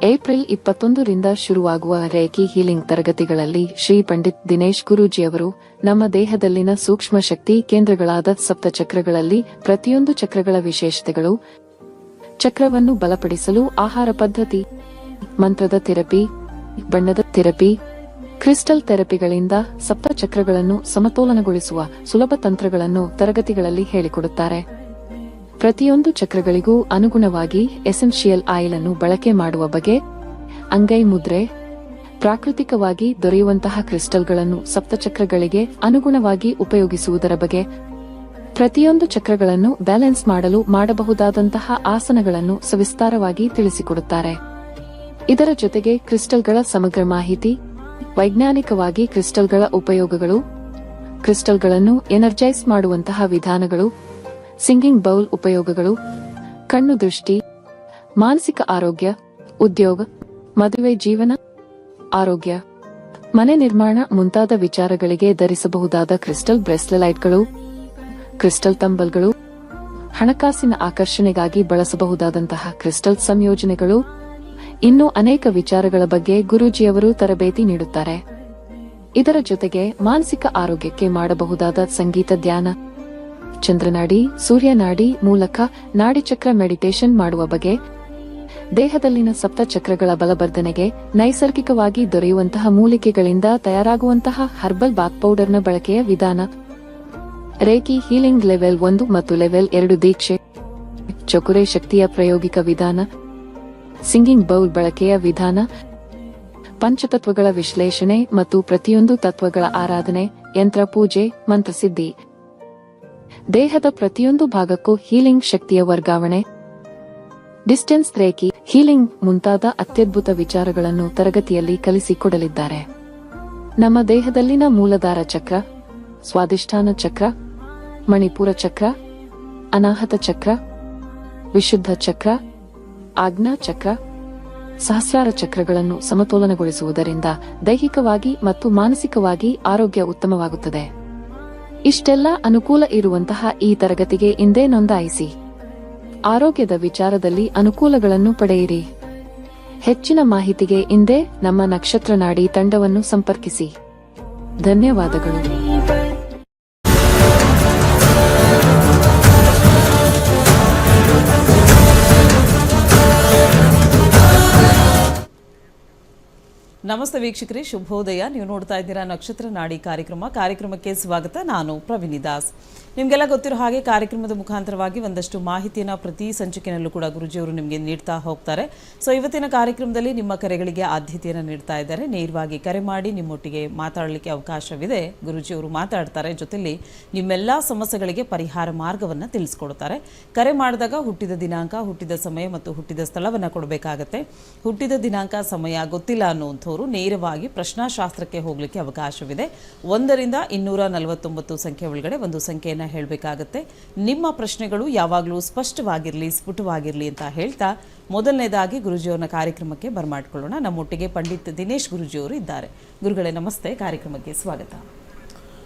April 21ರಿಂದ ಶುರುವಾಗುವ reiki healing ತರಗತಿಗಳಲ್ಲಿ ಶ್ರೀ ಪಂಡಿತ್ ದಿನೇಶ್ ಗುರೂಜಿಯವರು ನಮ್ಮ ದೇಹದಲ್ಲಿನ ಸೂಕ್ಷ್ಮ ಶಕ್ತಿ ಕೇಂದ್ರಗಳಾದ ಸಪ್ತಚಕ್ರಗಳಲ್ಲಿ ಪ್ರತಿಯೊಂದು ಚಕ್ರಗಳ ವಿಶೇಷತೆಗಳು, ಚಕ್ರವನ್ನು ಬಲಪಡಿಸಲು ಆಹಾರ ಪದ್ಧತಿ, ಮಂತ್ರದ ಥೆರಪಿ, ಬಣ್ಣದ ಥೆರಪಿ, ಕ್ರಿಸ್ಟಲ್ ಥೆರಪಿಗಳಿಂದ ಸಪ್ತಚಕ್ರಗಳನ್ನು ಸಮತೋಲನಗೊಳಿಸುವ ಸುಲಭ ತಂತ್ರಗಳನ್ನು ತರಗತಿಗಳಲ್ಲಿ ಹೇಳಿಕೊಡುತ್ತಾರೆ. ಪ್ರತಿಯೊಂದು ಚಕ್ರಗಳಿಗೂ ಅನುಗುಣವಾಗಿ ಎಸೆನ್ಷಿಯಲ್ ಆಯಿಲ್ ಅನ್ನು ಬಳಕೆ ಮಾಡುವ ಬಗೆ, ಅಂಗೈ ಮುದ್ರೆ, ಪ್ರಾಕೃತಿಕವಾಗಿ ದೊರೆಯುವಂತಹ ಕ್ರಿಸ್ಟಲ್ಗಳನ್ನು ಸಪ್ತಚಕ್ರಗಳಿಗೆ ಅನುಗುಣವಾಗಿ ಉಪಯೋಗಿಸುವುದರ ಬಗ್ಗೆ, ಪ್ರತಿಯೊಂದು ಚಕ್ರಗಳನ್ನು ಬ್ಯಾಲೆನ್ಸ್ ಮಾಡಲು ಮಾಡಬಹುದಾದಂತಹ ಆಸನಗಳನ್ನು ಸವಿಸ್ತಾರವಾಗಿ ತಿಳಿಸಿಕೊಡುತ್ತಾರೆ. ಇದರ ಜೊತೆಗೆ ಕ್ರಿಸ್ಟಲ್ಗಳ ಸಮಗ್ರ ಮಾಹಿತಿ, ವೈಜ್ಞಾನಿಕವಾಗಿ ಕ್ರಿಸ್ಟಲ್ಗಳ ಉಪಯೋಗಗಳು, ಕ್ರಿಸ್ಟಲ್ಗಳನ್ನು ಎನರ್ಜೈಸ್ ಮಾಡುವಂತಹ ವಿಧಾನಗಳು, ಸಿಂಗಿಂಗ್ ಬೌಲ್ ಉಪಯೋಗಗಳು, ಕಣ್ಣು ದೃಷ್ಟಿ, ಮಾನಸಿಕ ಆರೋಗ್ಯ, ಉದ್ಯೋಗ, ಮದುವೆ ಜೀವನ, ಆರೋಗ್ಯ, ಮನೆ ನಿರ್ಮಾಣ ಮುಂತಾದ ವಿಚಾರಗಳಿಗೆ ಧರಿಸಬಹುದಾದ ಕ್ರಿಸ್ಟಲ್ ಬ್ರೇಸ್ಲೆಟ್ಗಳು, ಕ್ರಿಸ್ಟಲ್ ತಂಬಲ್ಗಳು, ಹಣಕಾಸಿನ ಆಕರ್ಷಣೆಗಾಗಿ ಬಳಸಬಹುದಾದಂತಹ ಕ್ರಿಸ್ಟಲ್ ಸಂಯೋಜನೆಗಳು, ಇನ್ನೂ ಅನೇಕ ವಿಚಾರಗಳ ಬಗ್ಗೆ ಗುರೂಜಿಯವರು ತರಬೇತಿ ನೀಡುತ್ತಾರೆ. ಇದರ ಜೊತೆಗೆ ಮಾನಸಿಕ ಆರೋಗ್ಯಕ್ಕೆ ಮಾಡಬಹುದಾದ ಸಂಗೀತ, ಧ್ಯಾನ, ಚಂದ್ರನಾಡಿ, ಸೂರ್ಯನಾಡಿ ಮೂಲಕ ನಾಡಿಚಕ್ರ ಮೆಡಿಟೇಷನ್ ಮಾಡುವ ಬಗೆ, ದೇಹದಲ್ಲಿನ ಸಪ್ತಚಕ್ರಗಳ ಬಲವರ್ಧನೆಗೆ ನೈಸರ್ಗಿಕವಾಗಿ ದೊರೆಯುವಂತಹ ಮೂಲಿಕೆಗಳಿಂದ ತಯಾರಾಗುವಂತಹ ಹರ್ಬಲ್ ಬಾತ್ ಪೌಡರ್ನ ಬಳಕೆಯ ವಿಧಾನ, ರೇಖಿ ಹೀಲಿಂಗ್ ಲೆವೆಲ್ 1 ಮತ್ತು ಲೆವೆಲ್ 2 ದೀಕ್ಷೆ, ಚಕುರೆ ಶಕ್ತಿಯ ಪ್ರಾಯೋಗಿಕ ವಿಧಾನ, ಸಿಂಗಿಂಗ್ ಬೌಲ್ ಬಳಕೆಯ ವಿಧಾನ, ಪಂಚತತ್ವಗಳ ವಿಶ್ಲೇಷಣೆ ಮತ್ತು ಪ್ರತಿಯೊಂದು ತತ್ವಗಳ ಆರಾಧನೆ, ಯಂತ್ರ ಪೂಜೆ, ಮಂತ್ರಸಿದ್ಧಿ, ದೇಹದ ಪ್ರತಿಯೊಂದು ಭಾಗಕ್ಕೂ ಹೀಲಿಂಗ್ ಶಕ್ತಿಯ ವರ್ಗಾವಣೆ, ಡಿಸ್ಟೆನ್ಸ್ ರೇಖಿ ಹೀಲಿಂಗ್ ಮುಂತಾದ ಅತ್ಯದ್ಭುತ ವಿಚಾರಗಳನ್ನು ತರಗತಿಯಲ್ಲಿ ಕಲಿಸಿಕೊಡಲಿದ್ದಾರೆ. ನಮ್ಮ ದೇಹದಲ್ಲಿನ ಮೂಲಾಧಾರ ಚಕ್ರ, ಸ್ವಾದಿಷ್ಠಾನ ಚಕ್ರ, ಮಣಿಪುರ ಚಕ್ರ, ಅನಾಹತ ಚಕ್ರ, ವಿಶುದ್ಧ ಚಕ್ರ, ಆಜ್ಞಾ ಚಕ್ರ, ಸಹಸ್ರಾರ ಚಕ್ರಗಳನ್ನು ಸಮತೋಲನಗೊಳಿಸುವುದರಿಂದ ದೈಹಿಕವಾಗಿ ಮತ್ತು ಮಾನಸಿಕವಾಗಿ ಆರೋಗ್ಯ ಉತ್ತಮವಾಗುತ್ತದೆ. ಇಷ್ಟೆಲ್ಲ ಅನುಕೂಲ ಇರುವಂತಹ ಈ ತರಗತಿಗೆ ಇಂದೇ ನೋಂದಾಯಿಸಿ ಆರೋಗ್ಯದ ವಿಚಾರದಲ್ಲಿ ಅನುಕೂಲಗಳನ್ನು ಪಡೆಯಿರಿ. ಹೆಚ್ಚಿನ ಮಾಹಿತಿಗೆ ಇಂದೇ ನಮ್ಮ ನಕ್ಷತ್ರ ನಾಡಿ ತಂಡವನ್ನು ಸಂಪರ್ಕಿಸಿ. ಧನ್ಯವಾದಗಳು. ನಮಸ್ತೆ ವೀಕ್ಷಕರೇ, ಶುಭೋದಯ. ನೀವು ನೋಡ್ತಾ ಇದ್ದೀರಾ ನಕ್ಷತ್ರ ನಾಡಿ ಕಾರ್ಯಕ್ರಮಕ್ಕೆ ಸ್ವಾಗತ. ನಾನು ಪ್ರವೀಣಿ ದಾಸ್. ನಿಮಗೆಲ್ಲ ಗೊತ್ತಿರೋ ಹಾಗೆ ಕಾರ್ಯಕ್ರಮದ ಮುಖಾಂತರವಾಗಿ ಒಂದಷ್ಟು ಮಾಹಿತಿಯನ್ನು ಪ್ರತಿ ಸಂಚಿಕೆಯಲ್ಲೂ ಕೂಡ ಗುರುಜಿಯವರು ನಿಮಗೆ ನೀಡ್ತಾ ಹೋಗ್ತಾರೆ. ಸೊ ಇವತ್ತಿನ ಕಾರ್ಯಕ್ರಮದಲ್ಲಿ ನಿಮ್ಮ ಕರೆಗಳಿಗೆ ಆದ್ಯತೆಯನ್ನು ನೀಡ್ತಾ ಇದ್ದಾರೆ. ನೇರವಾಗಿ ಕರೆ ಮಾಡಿ ನಿಮ್ಮೊಟ್ಟಿಗೆ ಮಾತಾಡಲಿಕ್ಕೆ ಅವಕಾಶವಿದೆ. ಗುರುಜಿಯವರು ಮಾತಾಡ್ತಾರೆ, ಜೊತೆಲಿ ನಿಮ್ಮೆಲ್ಲ ಸಮಸ್ಯೆಗಳಿಗೆ ಪರಿಹಾರ ಮಾರ್ಗವನ್ನು ತಿಳಿಸ್ಕೊಡ್ತಾರೆ. ಕರೆ ಮಾಡಿದಾಗ ಹುಟ್ಟಿದ ದಿನಾಂಕ, ಹುಟ್ಟಿದ ಸಮಯ ಮತ್ತು ಹುಟ್ಟಿದ ಸ್ಥಳವನ್ನು ಕೊಡಬೇಕಾಗತ್ತೆ. ಹುಟ್ಟಿದ ದಿನಾಂಕ, ಸಮಯ ಗೊತ್ತಿಲ್ಲ ಅನ್ನುವಂಥವ್ರು ನೇರವಾಗಿ ಪ್ರಶ್ನಾಶಾಸ್ತ್ರಕ್ಕೆ ಹೋಗಲಿಕ್ಕೆ ಅವಕಾಶವಿದೆ. 1ರಿಂದ 249 ಸಂಖ್ಯೆ ಒಳಗಡೆ ಒಂದು ಸಂಖ್ಯೆಯನ್ನು ಹೇಳಬೇಕಾಗತ್ತೆ. ನಿಮ್ಮ ಪ್ರಶ್ನೆಗಳು ಯಾವಾಗಲೂ ಸ್ಪಷ್ಟವಾಗಿರಲಿ, ಸ್ಫುಟವಾಗಿರಲಿ ಅಂತ ಹೇಳ್ತಾ ಮೊದಲನೇದಾಗಿ ಗುರುಜಿಯವರ ಕಾರ್ಯಕ್ರಮಕ್ಕೆ ಬರಮಾಡ್ಕೊಳ್ಳೋಣ. ನಮ್ಮೊಟ್ಟಿಗೆ ಪಂಡಿತ್ ದಿನೇಶ್ ಗುರುಜಿಯವರು ಇದ್ದಾರೆ. ಗುರುಗಳೇ ನಮಸ್ತೆ, ಕಾರ್ಯಕ್ರಮಕ್ಕೆ ಸ್ವಾಗತ.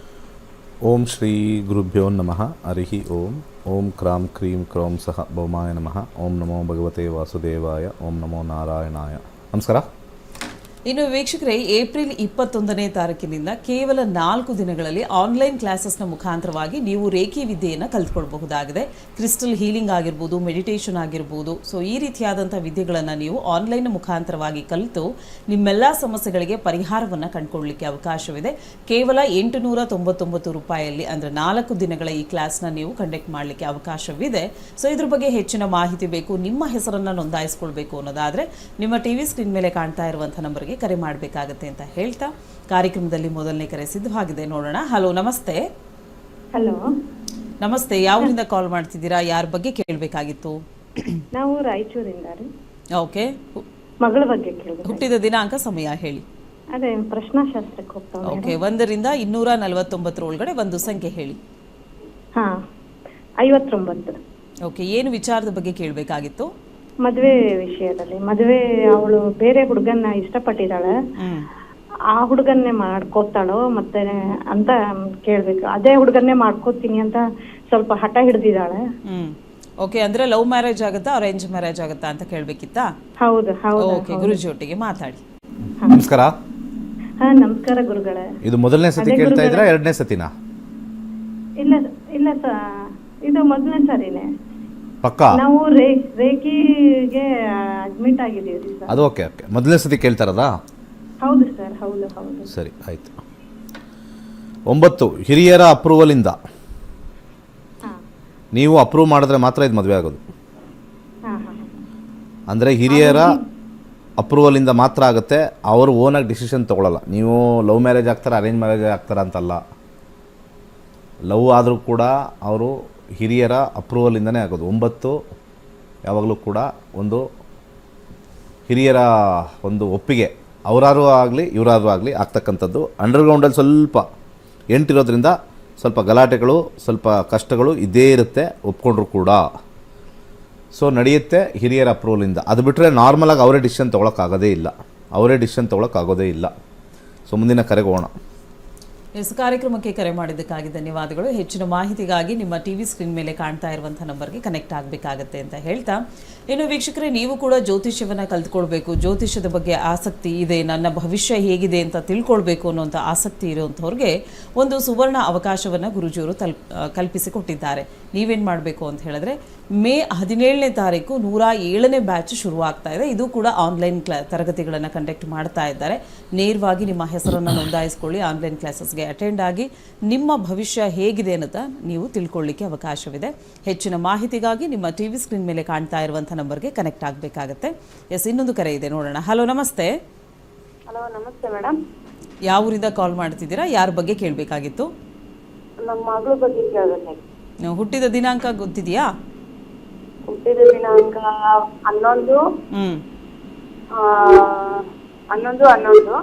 ಓಂ ಶ್ರೀ ಗುರುಭ್ಯೋ ನಮಃ. ಹರಿ ಓಂ. ಓಂ ಕ್ರಾಂ ಕ್ರೀಂ ಕ್ರೌಂ ಸಹ ಭೌಮಾಯ ನಮಃ. ಓಂ ನಮೋ ಭಗವತೆ ವಾಸುದೇವಾಯ. ಓಂ ನಮೋ ನಾರಾಯಣಾಯ. ನಮಸ್ಕಾರ. ಇನ್ನು ವೀಕ್ಷಕರೇ, ಏಪ್ರಿಲ್ 21ನೇ ತಾರೀಕಿನಿಂದ ಕೇವಲ 4 ದಿನಗಳಲ್ಲಿ ಆನ್ಲೈನ್ ಕ್ಲಾಸಸ್ನ ಮುಖಾಂತರವಾಗಿ ನೀವು ರೇಖಿ ವಿದ್ಯೆಯನ್ನು ಕಲ್ತ್ಕೊಳ್ಬಹುದಾಗಿದೆ. ಕ್ರಿಸ್ಟಲ್ ಹೀಲಿಂಗ್ ಆಗಿರ್ಬೋದು, ಮೆಡಿಟೇಷನ್ ಆಗಿರ್ಬೋದು. ಸೊ ಈ ರೀತಿಯಾದಂಥ ವಿದ್ಯೆಗಳನ್ನು ನೀವು ಆನ್ಲೈನ್ ಮುಖಾಂತರವಾಗಿ ಕಲಿತು ನಿಮ್ಮೆಲ್ಲ ಸಮಸ್ಯೆಗಳಿಗೆ ಪರಿಹಾರವನ್ನು ಕಂಡುಕೊಳ್ಳಲಿಕ್ಕೆ ಅವಕಾಶವಿದೆ. ಕೇವಲ 899 ರೂಪಾಯಿಯಲ್ಲಿ, ಅಂದರೆ 4 ದಿನಗಳ ಈ ಕ್ಲಾಸ್ನ ನೀವು ಕಂಡಕ್ಟ್ ಮಾಡಲಿಕ್ಕೆ ಅವಕಾಶವಿದೆ. ಸೊ ಇದ್ರ ಬಗ್ಗೆ ಹೆಚ್ಚಿನ ಮಾಹಿತಿ ಬೇಕು, ನಿಮ್ಮ ಹೆಸರನ್ನು ನೋಂದಾಯಿಸ್ಕೊಳ್ಬೇಕು ಅನ್ನೋದಾದರೆ ನಿಮ್ಮ ಟಿವಿ ಸ್ಕ್ರೀನ್ ಮೇಲೆ ಕಾಣ್ತಾ ಇರುವಂಥ ನಂಬರ್ಗೆ ಕರೆ ಮಾಡಬೇಕಾಗತ್ತೆ ಅಂತ ಹೇಳ್ತಾ ಕಾರ್ಯಕ್ರಮದಲ್ಲಿ ಮೊದಲನೇ ಕರೆ ಸಿದ್ಧವಾಗಿದೆ. ನೋಡೋಣ. ಹಲೋ, ನಮಸ್ತೆ. ಹಲೋ ನಮಸ್ತೆ. ಯಾವರಿಂದ ಕಾಲ್ ಮಾಡ್ತಿದ್ದೀರಾ? ಯಾರ ಬಗ್ಗೆ ಕೇಳಬೇಕಾಗಿತ್ತು? ನಾವು ರಾಯಚೂರಿಂದ ರೀ. ಓಕೆ. ಮಗಳ ಬಗ್ಗೆ ಕೇಳಬೇಕು. ಹುಟ್ಟಿದ ದಿನಾಂಕ, ಸಮಯ ಹೇಳಿ. ಅದೇ ಪ್ರಶ್ನಾಶಾಸ್ತ್ರಕ್ಕೆ ಹೋಗ್ತಾವೆ. ಓಕೆ. 1ರಿಂದ 249 ಒಳಗಡೆ ಒಂದು ಸಂಖ್ಯೆ ಹೇಳಿ. ಹಾ, 59. ಓಕೆ. ಏನು ವಿಚಾರದ ಬಗ್ಗೆ ಕೇಳಬೇಕಾಗಿತ್ತು? ಮದುವೆ ವಿಷಯದಲ್ಲಿ. ಮದುವೆ, ಅವಳು ಬೇರೆ ಹುಡುಗನ್ನ ಇಷ್ಟಪಟ್ಟಿದ್ದಾಳೆ. ಆ ಹುಡುಗನ್ನೇ ಮಾಡ್ಕೋತಾಳೋ ಮತ್ತೆ ಅಂತ ಕೇಳ್ಬೇಕು. ಅದೇ ಹುಡುಗನ್ನೇ ಮಾಡ್ಕೋತೀನಿ ಅಂತ ಸ್ವಲ್ಪ ಹಠ ಹಿಡ್ದಿದ್ದಾಳೆ. ಓಕೆ, ಅಂದರೆ ಲವ್ ಮ್ಯಾರೇಜ್ ಆಗುತ್ತಾ ಅರೇಂಜ್ ಮ್ಯಾರೇಜ್ ಆಗುತ್ತಾ ಅಂತ ಕೇಳಬೇಕಿತ್ತಾ? ಹೌದು ಹೌದು. ಓಕೆ, ಗುರುಜಿ ಒಟ್ಟಿಗೆ ಮಾತಾಡಿ. ನಮಸ್ಕಾರ. ಹಾ ನಮಸ್ಕಾರ ಗುರುಗಳೇ. ಇದು ಮೊದಲನೇ ಸತಿ ಕೇಳ್ತಾ ಇದ್ದೀರಾ, ಎರಡನೇ ಸತಿನಾ? ಇಲ್ಲ ಇಲ್ಲ ಇದು ಮೊದಲನೇ ಸಾರಿನೇ. ಪಕ್ಕ ನಾವು ರೇಖಿಗೆ ಅಡ್ಮಿಟ್ ಆಗಿದ್ದೀವಿ ಸರ್. ಅದು ಓಕೆ ಓಕೆ, ಮೊದಲನೇ ಸತಿ ಕೇಳ್ತಾರದಾ? ಹೌದು ಸರ್, ಹೌದು ಹೌದು. ಸರಿ ಆಯಿತು. 9 ಹಿರಿಯರ ಅಪ್ರೂವಲಿಂದ ಹಾ ನೀವು ಅಪ್ರೂವ್ ಮಾಡಿದ್ರೆ ಮಾತ್ರ ಇದು ಮದುವೆ ಆಗೋದು. ಹಾ ಹಾ. ಅಂದರೆ ಹಿರಿಯರ ಅಪ್ರೂವಲಿಂದ ಮಾತ್ರ ಆಗುತ್ತೆ, ಅವರು ಓನಾಗಿ ಡಿಸಿಷನ್ ತೊಗೊಳ್ಳಲ್ಲ. ನೀವು ಲವ್ ಮ್ಯಾರೇಜ್ ಆಗ್ತಾರೆ ಅರೇಂಜ್ ಮ್ಯಾರೇಜ್ ಆಗ್ತಾರೆ ಅಂತಲ್ಲ, ಲವ್ ಆದರೂ ಕೂಡ ಅವರು ಹಿರಿಯರ ಅಪ್ರೂವಲಿಂದನೇ ಆಗೋದು. 9 ಯಾವಾಗಲೂ ಕೂಡ ಒಂದು ಹಿರಿಯರ ಒಂದು ಒಪ್ಪಿಗೆ, ಅವರಾದ್ರೂ ಆಗಲಿ ಇವರಾದ್ರೂ ಆಗಲಿ ಆಗ್ತಕ್ಕಂಥದ್ದು. ಅಂಡರ್ಗ್ರೌಂಡಲ್ಲಿ ಸ್ವಲ್ಪ ಎಂಟಿರೋದ್ರಿಂದ ಸ್ವಲ್ಪ ಗಲಾಟೆಗಳು, ಸ್ವಲ್ಪ ಕಷ್ಟಗಳು ಇದ್ದೇ ಇರುತ್ತೆ, ಒಪ್ಕೊಂಡ್ರು ಕೂಡ. ಸೊ ನಡೆಯುತ್ತೆ ಹಿರಿಯರ ಅಪ್ರೂವಲಿಂದ. ಅದು ಬಿಟ್ಟರೆ ನಾರ್ಮಲಾಗಿ ಅವರೇ ಡಿಸಿಷನ್ ತೊಗೊಳಕ್ಕಾಗೋದೇ ಇಲ್ಲ. ಸೊ ಮುಂದಿನ ಕರೆಗೆ ಹೋಗೋಣ. ಎಸ್, ಕಾರ್ಯಕ್ರಮಕ್ಕೆ ಕರೆ ಮಾಡಿದ್ದಕ್ಕಾಗಿ ಧನ್ಯವಾದಗಳು. ಹೆಚ್ಚಿನ ಮಾಹಿತಿಗಾಗಿ ನಿಮ್ಮ ಟಿವಿ ಸ್ಕ್ರೀನ್ ಮೇಲೆ ಕಾಣ್ತಾ ಇರುವಂಥ ನಂಬರ್ಗೆ ಕನೆಕ್ಟ್ ಆಗಬೇಕಾಗತ್ತೆ ಅಂತ ಹೇಳ್ತಾ, ಇನ್ನು ವೀಕ್ಷಕರೇ, ನೀವು ಕೂಡ ಜ್ಯೋತಿಷ್ಯವನ್ನು ಕಲ್ತ್ಕೊಳ್ಬೇಕು, ಜ್ಯೋತಿಷ್ಯದ ಬಗ್ಗೆ ಆಸಕ್ತಿ ಇದೆ, ನನ್ನ ಭವಿಷ್ಯ ಹೇಗಿದೆ ಅಂತ ತಿಳ್ಕೊಳ್ಬೇಕು ಅನ್ನೋಂಥ ಆಸಕ್ತಿ ಇರುವಂಥವ್ರಿಗೆ ಒಂದು ಸುವರ್ಣ ಅವಕಾಶವನ್ನು ಗುರುಜಿಯವರು ಕಲ್ಪಿಸಿಕೊಟ್ಟಿದ್ದಾರೆ. ನೀವೇನು ಮಾಡಬೇಕು ಅಂತ ಹೇಳಿದ್ರೆ, ಮೇ 17ನೇ ತಾರೀಕು 107ನೇ ಬ್ಯಾಚ್ ಶುರುವಾಗ್ತಾ ಇದೆ. ಇದು ಕೂಡ ಆನ್ಲೈನ್ ತರಗತಿಗಳನ್ನು ಕಂಡಕ್ಟ್ ಮಾಡ್ತಾ ಇದ್ದಾರೆ. ನೇರವಾಗಿ ನಿಮ್ಮ ಹೆಸರನ್ನು ನೋಂದಾಯಿಸ್ಕೊಳ್ಳಿ, ಆನ್ಲೈನ್ ಕ್ಲಾಸಸ್ಗೆ ಅಟೆಂಡ್ ಆಗಿ ನಿಮ್ಮ ಭವಿಷ್ಯ ಹೇಗಿದೆ ಅಂತ ನೀವು ತಿಳ್ಕೊಳ್ಳಿಕ್ಕೆ ಅವಕಾಶವಿದೆ. ಹೆಚ್ಚಿನ ಮಾಹಿತಿಗಾಗಿ ನಿಮ್ಮ ಟಿವಿ ಸ್ಕ್ರೀನ್ ಮೇಲೆ ಕಾಣ್ತಾ ಇರುವಂಥ ನಂಬರ್ಗೆ ಕನೆಕ್ಟ್ ಆಗಬೇಕಾಗತ್ತೆ. ಎಸ್, ಇನ್ನೊಂದು ಕರೆ ಇದೆ, ನೋಡೋಣ. ಹಲೋ, ನಮಸ್ತೆ. ಹಲೋ, ನಮಸ್ತೆ ಮೇಡಮ್. ಯಾವ ಊರಿಂದ ಕಾಲ್ ಮಾಡ್ತಿದ್ದೀರಾ? ಯಾರ ಬಗ್ಗೆ ಕೇಳಬೇಕಾಗಿತ್ತು? ನಮ್ಮ ಮಗಳ ಬಗ್ಗೆ ಕೇಳಬೇಕಾಗಿತ್ತು. ಹುಟ್ಟಿದ ದಿನಾಂಕ ಗೊತ್ತಿದೆಯಾ? ಹುಟ್ಟಿದ ದಿನಾಂಕ 11 1998.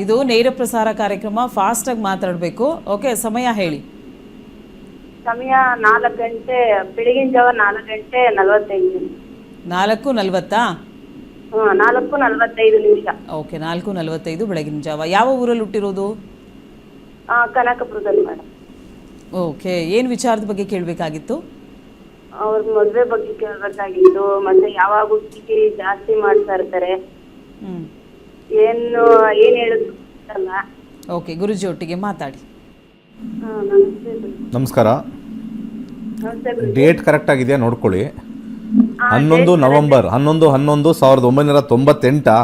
ಇದು ನೇರ ಪ್ರಸಾರ ಕಾರ್ಯಕ್ರಮ, ಫಾಸ್ಟ್ ಆಗಿ ಮಾತಾಡಬೇಕು. ಓಕೆ, ಸಮಯ ಹೇಳಿ. ಸಮಯ 4 ಗಂಟೆ, ಬೆಳಗಿನ ಜಾವ 4 ಗಂಟೆ 45. 4:40? 4:45 ನಿಮಿಷ. ಓಕೆ, 4:45 ಬೆಳಗಿನ ಜಾವ. ಯಾವ ಊರಲ್ಲಿ ಹುಟ್ಟಿರೋದು? ಕನಕಪುರದಲ್ಲಿ ಮೇಡಮ್. ಓಕೆ, ಏನು ವಿಚಾರದ ಬಗ್ಗೆ ಕೇಳಬೇಕಾಗಿತ್ತು? ಅವ್ರ ಮದ್ವೆ ಬಗ್ಗೆ ಕೇಳಬೇಕಾಗಿತ್ತು. ಮತ್ತೆ ಯಾವಾಗ ಕಿರಿಕಿರಿ ಜಾಸ್ತಿ ಮಾಡ್ತಾ ಇರ್ತಾರೆ, ಏನ್ ಹೇಳುದು ಅಲ್ಲ. ಓಕೆ, ಗುರುಜಿ ಒಟ್ಟಿಗೆ ಮಾತಾಡಿ. ನಮಸ್ಕಾರ. ನಮಸ್ತೆ. ಡೇಟ್ ಕರೆಕ್ಟ್ ಆಗಿದೆಯಾ ನೋಡ್ಕೊಳ್ಳಿ. 11 ನವೆಂಬರ್ 1998.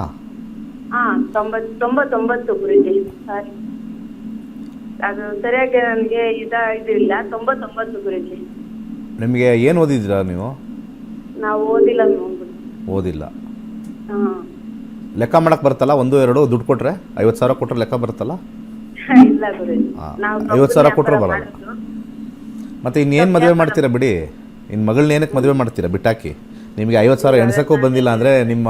99 ಗುರುಜಿ. ಸಾರಿ, ಅದು ಸರಿಯಾಗಿ ನನಗೆ ಇದಿಲ್ಲ. 99 ಗುರುಜಿ. ನಿಮಗೆ ಏನು ಓದಿದ್ದೀರಾ ನೀವು? ನಾವು ಓದಿಲ್ಲ. ಓದಿಲ್ಲ. ಲೆಕ್ಕ ಮಾಡಕ್ಕೆ ಬರುತ್ತಲ್ಲ? 1 2 ದುಡ್ಡು ಕೊಟ್ಟರೆ 50,000 ಕೊಟ್ಟರೆ ಲೆಕ್ಕ ಬರುತ್ತಲ್ಲ? ಇಲ್ಲ ಗುರುಜಿ. 50,000 ಕೊಟ್ಟರು ಬರಲ್ಲ. ಮತ್ತು ಇನ್ನೇನು ಮದುವೆ ಮಾಡ್ತೀರಾ ಬಿಡಿ. ಇನ್ನು ಮಗಳನ್ನ ಏನಕ್ಕೆ ಮದುವೆ ಮಾಡ್ತೀರಾ ಬಿಟ್ಟಾಕಿ? ನಿಮಗೆ 50,000 ಎಣ್ಸಕ್ಕೂ ಬಂದಿಲ್ಲ ಅಂದರೆ ನಿಮ್ಮ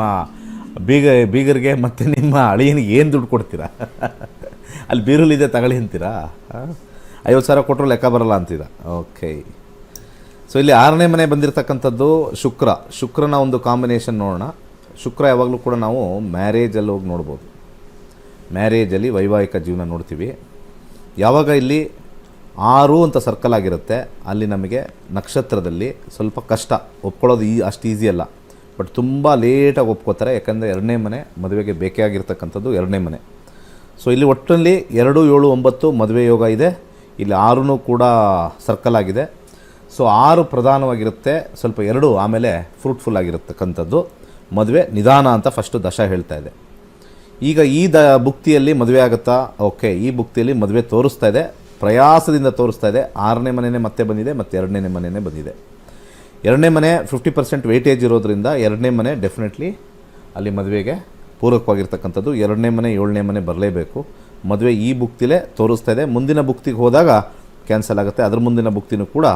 ಬೀಗರಿಗೆ ಮತ್ತು ನಿಮ್ಮ ಅಳಿಯನಿಗೆ ಏನು ದುಡ್ಡು ಕೊಡ್ತೀರಾ? ಅಲ್ಲಿ ಬೀರುಲಿದೆ ತಗೊಳ್ಳಿ ಅಂತೀರಾ? 50,000 ಕೊಟ್ಟರು ಲೆಕ್ಕ ಬರಲ್ಲ ಅಂತೀರಾ? ಓಕೆ. ಸೊ ಇಲ್ಲಿ 6ನೇ ಮನೆ ಬಂದಿರತಕ್ಕಂಥದ್ದು ಶುಕ್ರನ ಒಂದು ಕಾಂಬಿನೇಷನ್ ನೋಡೋಣ. ಶುಕ್ರ ಯಾವಾಗಲೂ ಕೂಡ ನಾವು ಮ್ಯಾರೇಜಲ್ಲಿ ಹೋಗಿ ನೋಡ್ಬೋದು. ಮ್ಯಾರೇಜಲ್ಲಿ ವೈವಾಹಿಕ ಜೀವನ ನೋಡ್ತೀವಿ. ಯಾವಾಗ ಇಲ್ಲಿ 6 ಅಂತ ಸರ್ಕಲ್ ಆಗಿರುತ್ತೆ, ಅಲ್ಲಿ ನಮಗೆ ನಕ್ಷತ್ರದಲ್ಲಿ ಸ್ವಲ್ಪ ಕಷ್ಟ ಒಪ್ಕೊಳ್ಳೋದು ಅಷ್ಟು ಈಸಿ ಅಲ್ಲ. ಬಟ್ ತುಂಬ ಲೇಟಾಗಿ ಒಪ್ಕೋತಾರೆ, ಯಾಕಂದರೆ 2ನೇ ಮನೆ ಮದುವೆಗೆ ಬೇಕೇ ಆಗಿರ್ತಕ್ಕಂಥದ್ದು 2ನೇ ಮನೆ. ಸೊ ಇಲ್ಲಿ ಒಟ್ಟಿನಲ್ಲಿ 2 7 9 ಮದುವೆ ಯೋಗ ಇದೆ. ಇಲ್ಲಿ 6 ಕೂಡ ಸರ್ಕಲ್ ಆಗಿದೆ. ಸೊ 6 ಪ್ರಧಾನವಾಗಿರುತ್ತೆ, ಸ್ವಲ್ಪ 2 ಆಮೇಲೆ ಫ್ರೂಟ್ಫುಲ್ ಆಗಿರತಕ್ಕಂಥದ್ದು. ಮದುವೆ ನಿಧಾನ ಅಂತ ಫಸ್ಟು ದಶ ಹೇಳ್ತಾ ಇದೆ. ಈಗ ಈ ಭುಕ್ತಿಯಲ್ಲಿ ಮದುವೆ ಆಗುತ್ತಾ? ಓಕೆ, ಈ ಭುಕ್ತಿಯಲ್ಲಿ ಮದುವೆ ತೋರಿಸ್ತಾ ಇದೆ, ಪ್ರಯಾಸದಿಂದ ತೋರಿಸ್ತಾ ಇದೆ. 6ನೇ ಮನೆಯೇ ಮತ್ತೆ ಬಂದಿದೆ, ಮತ್ತು 2ನೇ ಮನೆಯೇ ಬಂದಿದೆ. 2ನೇ ಮನೆ 50% ವೇಟೇಜ್ ಇರೋದ್ರಿಂದ 2ನೇ ಮನೆ ಡೆಫಿನೆಟ್ಲಿ ಅಲ್ಲಿ ಮದುವೆಗೆ ಪೂರಕವಾಗಿರ್ತಕ್ಕಂಥದ್ದು. 2ನೇ ಮನೆ 7ನೇ ಮನೆ ಬರಲೇಬೇಕು. ಮದುವೆ ಈ ಭುಕ್ತಿಲೇ ತೋರಿಸ್ತಾ ಇದೆ. ಮುಂದಿನ ಭುಕ್ತಿಗೆ ಹೋದಾಗ ಕ್ಯಾನ್ಸಲ್ ಆಗುತ್ತೆ. ಅದ್ರ ಮುಂದಿನ ಭುಕ್ತಿನೂ ಕೂಡ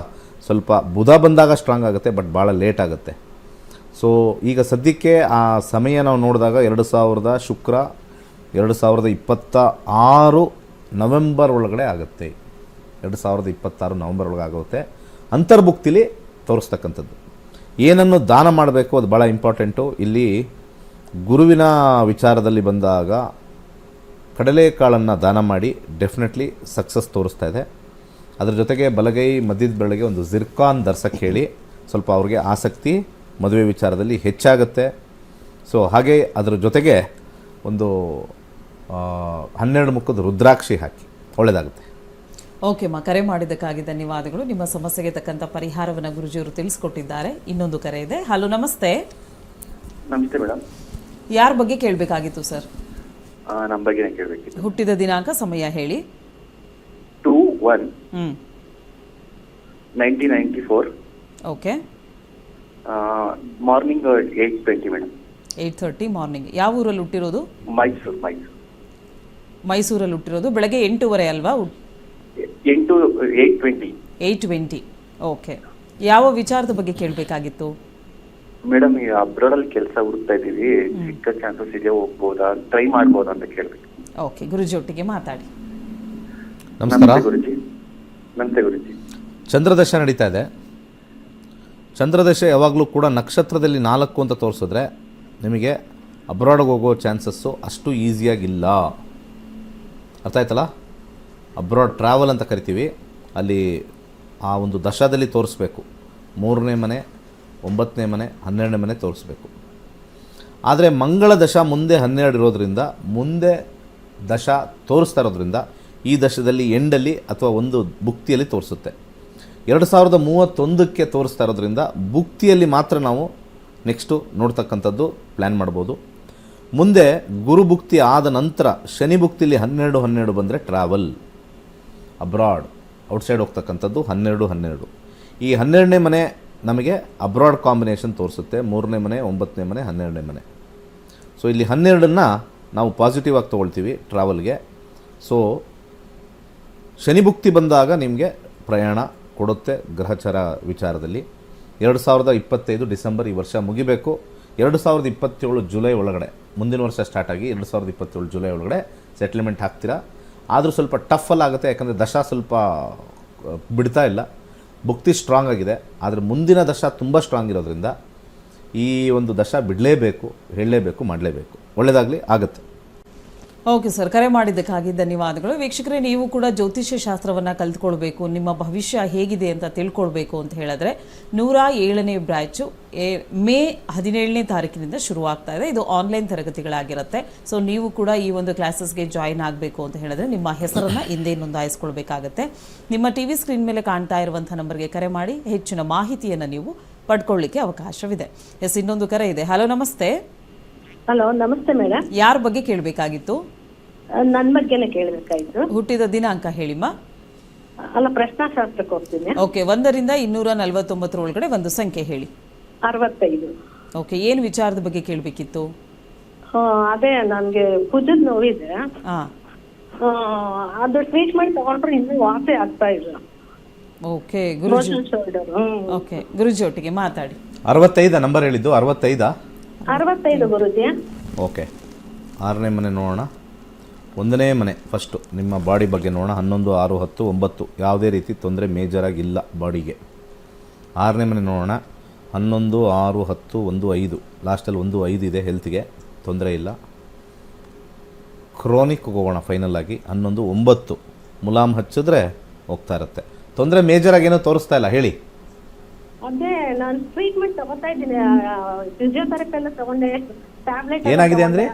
ಸ್ವಲ್ಪ ಬುಧ ಬಂದಾಗ ಸ್ಟ್ರಾಂಗ್ ಆಗುತ್ತೆ, ಬಟ್ ಭಾಳ ಲೇಟ್ ಆಗುತ್ತೆ. ಸೊ ಈಗ ಸದ್ಯಕ್ಕೆ ಆ ಸಮಯ ನಾವು ನೋಡಿದಾಗ 2026 ನವೆಂಬರ್ ಒಳಗಡೆ ಆಗುತ್ತೆ. 2026 ನವೆಂಬರ್ ಒಳಗೆ ಆಗುತ್ತೆ. ಅಂತರ್ಭುಕ್ತಿಲಿ ತೋರಿಸ್ತಕ್ಕಂಥದ್ದು. ಏನನ್ನು ದಾನ ಮಾಡಬೇಕು ಅದು ಭಾಳ ಇಂಪಾರ್ಟೆಂಟು. ಇಲ್ಲಿ ಗುರುವಿನ ವಿಚಾರದಲ್ಲಿ ಬಂದಾಗ ಕಡಲೆಕಾಳನ್ನು ದಾನ ಮಾಡಿ ಡೆಫಿನೆಟ್ಲಿ ಸಕ್ಸಸ್ ತೋರಿಸ್ತಾ ಇದೆ. ಅದ್ರ ಜೊತೆಗೆ ಬಲಗೈ ಮಧ್ಯದ ಬೆಳಗ್ಗೆ ಒಂದು ಜಿರ್ಕಾನ್ ಧರ್ಸಕ್ಕೆ ಹೇಳಿ, ಸ್ವಲ್ಪ ಅವ್ರಿಗೆ ಆಸಕ್ತಿ ಮದುವೆ ವಿಚಾರದಲ್ಲಿ ಹೆಚ್ಚಾಗುತ್ತೆ. ಸೊ ಹಾಗೆ ಅದರ ಜೊತೆಗೆ ಒಂದು 12 ಮುಖದ ರುದ್ರಾಕ್ಷಿ ಹಾಕಿ, ಒಳ್ಳೆಯದಾಗುತ್ತೆ. ಓಕೆ ಅಮ್ಮ, ಕರೆ ಮಾಡಿದ್ದಕ್ಕಾಗಿ ಧನ್ಯವಾದಗಳು. ನಿಮ್ಮ ಸಮಸ್ಯೆಗೆ ತಕ್ಕಂಥ ಪರಿಹಾರವನ್ನು ಗುರುಜಿಯವರು ತಿಳಿಸ್ಕೊಟ್ಟಿದ್ದಾರೆ. ಇನ್ನೊಂದು ಕರೆ ಇದೆ. ಹಲೋ, ನಮಸ್ತೆ. ನಮಸ್ತೆ ಮೇಡಮ್. ಯಾರ ಬಗ್ಗೆ ಕೇಳಬೇಕಾಗಿತ್ತು ಸರ್? ನಮ್ಮ ಬಗ್ಗೆ ಕೇಳಬೇಕಿತ್ತು. ಹುಟ್ಟಿದ ದಿನಾಂಕ, ಸಮಯ ಹೇಳಿ. 2/1/1994. ಓಕೆ. Morning 8:20 madam. 8:30 ಮಾರ್ನಿಂಗ್. ಯಾವ ಊರಲ್ಲಿ ಹುಟ್ಟಿರೋದು? ಮೈಸೂರು. ಮೈಸೂರಲ್ಲಿ ಹುಟ್ಟಿರೋದು. ಬೆಳಗ್ಗೆ 8:30 ಅಲ್ವಾ? 8:20. 8:20. ಓಕೆ. ಯಾವ ವಿಚಾರದ ಬಗ್ಗೆ ಕೇಳಬೇಕಾಗಿತ್ತು? ಮೇಡಮ್, ಈ ಅಬ್ರಾಡಲ್ಲಿ ಕೆಲಸ ಹುಡುಕ್ತಾ ಇದ್ದೀವಿ, ಸಿಕ್ಕ ಚಾನ್ಸಸ್ ಇದೆ, ಹೋಗ್ಬೋದಾ, ಟ್ರೈ ಮಾಡ್ಬೋದಾ ಅಂತ ಕೇಳಬೇಕು. ಓಕೆ, ಗುರುಜಿ ಒಟ್ಟಿಗೆ ಮಾತಾಡಿ. ನಮಸ್ಕಾರ ಗುರುಜಿ. ನಮಸ್ತೆ ಗುರುಜಿ. ಚಂದ್ರದಶ ನಡೀತಾ ಇದೆ. ಚಂದ್ರದಶ ಯಾವಾಗಲೂ ಕೂಡ ನಕ್ಷತ್ರದಲ್ಲಿ 4 ಅಂತ ತೋರಿಸಿದ್ರೆ ನಿಮಗೆ ಅಬ್ರಾಡ್ಗೆ ಹೋಗೋ ಚಾನ್ಸಸ್ಸು ಅಷ್ಟು ಈಸಿಯಾಗಿಲ್ಲ. ಅರ್ಥ ಆಯ್ತಲ್ಲ? ಅಬ್ರಾಡ್ ಟ್ರಾವೆಲ್ ಅಂತ ಕರಿತೀವಿ. ಅಲ್ಲಿ ಆ ಒಂದು ದಶದಲ್ಲಿ ತೋರಿಸ್ಬೇಕು. 3ನೇ ಮನೆ, 9ನೇ ಮನೆ, 12ನೇ ಮನೆ ತೋರಿಸ್ಬೇಕು. ಆದರೆ ಮಂಗಳ ದಶ ಮುಂದೆ 12 ಇರೋದ್ರಿಂದ, ಮುಂದೆ ದಶ ತೋರಿಸ್ತಾ ಇರೋದ್ರಿಂದ ಈ ದಶದಲ್ಲಿ ಎಂಡಲ್ಲಿ ಅಥವಾ ಒಂದು ಭುಕ್ತಿಯಲ್ಲಿ ತೋರಿಸುತ್ತೆ. 2031ಕ್ಕೆ ತೋರಿಸ್ತಾ ಇರೋದ್ರಿಂದ ಭುಕ್ತಿಯಲ್ಲಿ ಮಾತ್ರ ನಾವು ನೆಕ್ಸ್ಟು ನೋಡ್ತಕ್ಕಂಥದ್ದು ಪ್ಲ್ಯಾನ್ ಮಾಡ್ಬೋದು. ಮುಂದೆ ಗುರು ಭುಕ್ತಿ ಆದ ನಂತರ ಶನಿ ಭುಕ್ತಿಲಿ 12 ಬಂದರೆ ಟ್ರಾವೆಲ್, ಅಬ್ರಾಡ್, ಔಟ್ಸೈಡ್ ಹೋಗ್ತಕ್ಕಂಥದ್ದು 12. ಈ 12ನೇ ಮನೆ ನಮಗೆ ಅಬ್ರಾಡ್ ಕಾಂಬಿನೇಷನ್ ತೋರಿಸುತ್ತೆ. 3ನೇ ಮನೆ, 9ನೇ ಮನೆ, 12ನೇ ಮನೆ. ಸೊ ಇಲ್ಲಿ 12ನ್ನು ನಾವು ಪಾಸಿಟಿವ್ ಆಗಿ ತೊಗೊಳ್ತೀವಿ ಟ್ರಾವೆಲ್ಗೆ. ಸೊ ಶನಿ ಭುಕ್ತಿ ಬಂದಾಗ ನಿಮಗೆ ಪ್ರಯಾಣ ಕೊಡುತ್ತೆ ಗ್ರಹಚಾರ ವಿಚಾರದಲ್ಲಿ. 2025 ಡಿಸೆಂಬರ್ ಈ ವರ್ಷ ಮುಗಿಬೇಕು. 2027 ಜುಲೈ ಒಳಗಡೆ, ಮುಂದಿನ ವರ್ಷ ಸ್ಟಾರ್ಟ್ ಆಗಿ 2027 ಜುಲೈ ಒಳಗಡೆ ಸೆಟ್ಲ್ಮೆಂಟ್ ಹಾಕ್ತೀರಾ. ಆದರೂ ಸ್ವಲ್ಪ ಟಫಲ್ಲಿ ಆಗುತ್ತೆ, ಯಾಕಂದರೆ ದಶ ಸ್ವಲ್ಪ ಬಿಡ್ತಾ ಇಲ್ಲ. ಭುಕ್ತಿ ಸ್ಟ್ರಾಂಗ್ ಆಗಿದೆ, ಆದರೆ ಮುಂದಿನ ದಶ ತುಂಬ ಸ್ಟ್ರಾಂಗ್ ಇರೋದ್ರಿಂದ ಈ ಒಂದು ದಶ ಬಿಡಲೇಬೇಕು, ಹೇಳಲೇಬೇಕು, ಮಾಡಲೇಬೇಕು. ಒಳ್ಳೆಯದಾಗಲಿ, ಆಗುತ್ತೆ. ಓಕೆ ಸರ್, ಕರೆ ಮಾಡಿದ್ದಕ್ಕಾಗಿ ಧನ್ಯವಾದಗಳು. ವೀಕ್ಷಕರೇ, ನೀವು ಕೂಡ ಜ್ಯೋತಿಷ್ಯ ಶಾಸ್ತ್ರವನ್ನು ಕಲಿತ್ಕೊಳ್ಬೇಕು, ನಿಮ್ಮ ಭವಿಷ್ಯ ಹೇಗಿದೆ ಅಂತ ತಿಳ್ಕೊಳ್ಬೇಕು ಅಂತ ಹೇಳಿದ್ರೆ 107ನೇ ಬ್ಯಾಚು ಮೇ 17ನೇ ತಾರೀಕಿನಿಂದ ಶುರುವಾಗ್ತಾ ಇದೆ. ಇದು ಆನ್ಲೈನ್ ತರಗತಿಗಳಾಗಿರುತ್ತೆ. ಸೊ ನೀವು ಕೂಡ ಈ ಒಂದು ಕ್ಲಾಸಸ್ಗೆ ಜಾಯಿನ್ ಆಗಬೇಕು ಅಂತ ಹೇಳಿದ್ರೆ ನಿಮ್ಮ ಹೆಸರನ್ನು ಹಿಂದೆ ನೋಂದಾಯಿಸ್ಕೊಳ್ಬೇಕಾಗತ್ತೆ. ನಿಮ್ಮ ಟಿವಿ ಸ್ಕ್ರೀನ್ ಮೇಲೆ ಕಾಣ್ತಾ ಇರುವಂಥ ನಂಬರ್ಗೆ ಕರೆ ಮಾಡಿ ಹೆಚ್ಚಿನ ಮಾಹಿತಿಯನ್ನು ನೀವು ಪಡ್ಕೊಳ್ಳಿಕ್ಕೆ ಅವಕಾಶವಿದೆ. ಎಸ್, ಇನ್ನೊಂದು ಕರೆ ಇದೆ. ಹಲೋ, ನಮಸ್ತೆ. ಹಲೋ, ನಮಸ್ತೆ ಮೇಡಮ್. ಯಾರ ಬಗ್ಗೆ ಕೇಳಬೇಕಾಗಿತ್ತು? ನನ್ನ ಬಗ್ಗೆನೇ ಕೇಳಬೇಕಾಯ್ತು. ಹುಟ್ಟಿದ ದಿನಾಂಕ ಹೇಳಿಮ್ಮ. ಅಲ್ಲ, ಪ್ರಶ್ನಾಶಾಸ್ತ್ರಕ್ಕೆ ಹೋಗ್ತೀನಿ. ಓಕೆ, 1ರಿಂದ 249 ಒಳಗಡೆ ಒಂದು ಸಂಖ್ಯೆ ಹೇಳಿ. 65. ಓಕೆ, ಏನು ವಿಚಾರದ ಬಗ್ಗೆ ಕೇಳಬೇಕಿತ್ತು? ಅದೇ ನನಗೆ ಭುಜದ ನೋವಿದೆ. ಅದು ಟ್ರೀಟ್ಮೆಂಟ್ ತಗೊಂಡ್ರೆ ಇನ್ನೂ ವಾಸಿ ಆಗ್ತಾ ಇಲ್ಲ. ಓಕೆ ಗುರುಜಿ. ಶೋಲ್ಡರ್. ಓಕೆ, ಗುರುಜಿ ಒಟ್ಟಿಗೆ ಮಾತಾಡಿ. 65 ನಂಬರ್ ಹೇಳಿದ್ದು? 65 ಗುರುಜಿ. ಓಕೆ, 6ನೇ ಮನೆ ನೋಡೋಣ. 1ನೇ ಮನೆ ಫಸ್ಟು ನಿಮ್ಮ ಬಾಡಿ ಬಗ್ಗೆ ನೋಡೋಣ. 11, 6, 10, 9 ಯಾವುದೇ ರೀತಿ ತೊಂದರೆ ಮೇಜರಾಗಿಲ್ಲ ಬಾಡಿಗೆ. 6ನೇ ಮನೆ ನೋಡೋಣ. 11, 6, 10, 1, 5 ಲಾಸ್ಟಲ್ಲಿ 1, 5 ಇದೆ. ಹೆಲ್ತ್ಗೆ ತೊಂದರೆ ಇಲ್ಲ. ಕ್ರೋನಿಕ್ ಹೋಗೋಣ ಫೈನಲ್ ಆಗಿ. 11, 9 ಮುಲಾಮ್ ಹಚ್ಚಿದ್ರೆ ಹೋಗ್ತಾ ಇರುತ್ತೆ. ತೊಂದರೆ ಮೇಜರಾಗಿ ಏನೋ ತೋರಿಸ್ತಾ ಇಲ್ಲ, ಹೇಳಿ. ಅದೇ ನಾನು ಟ್ರೀಟ್ಮೆಂಟ್ ತಗೋತಾ ಇದ್ದೀನಿ, ಫಿಸಿಯೋಥೆರಪಿ ಎಲ್ಲ ತಗೊಂಡೆ, ಟ್ಯಾಬ್ಲೆಟ್. ಏನಾಗಿದೆ ಅಂದರೆ?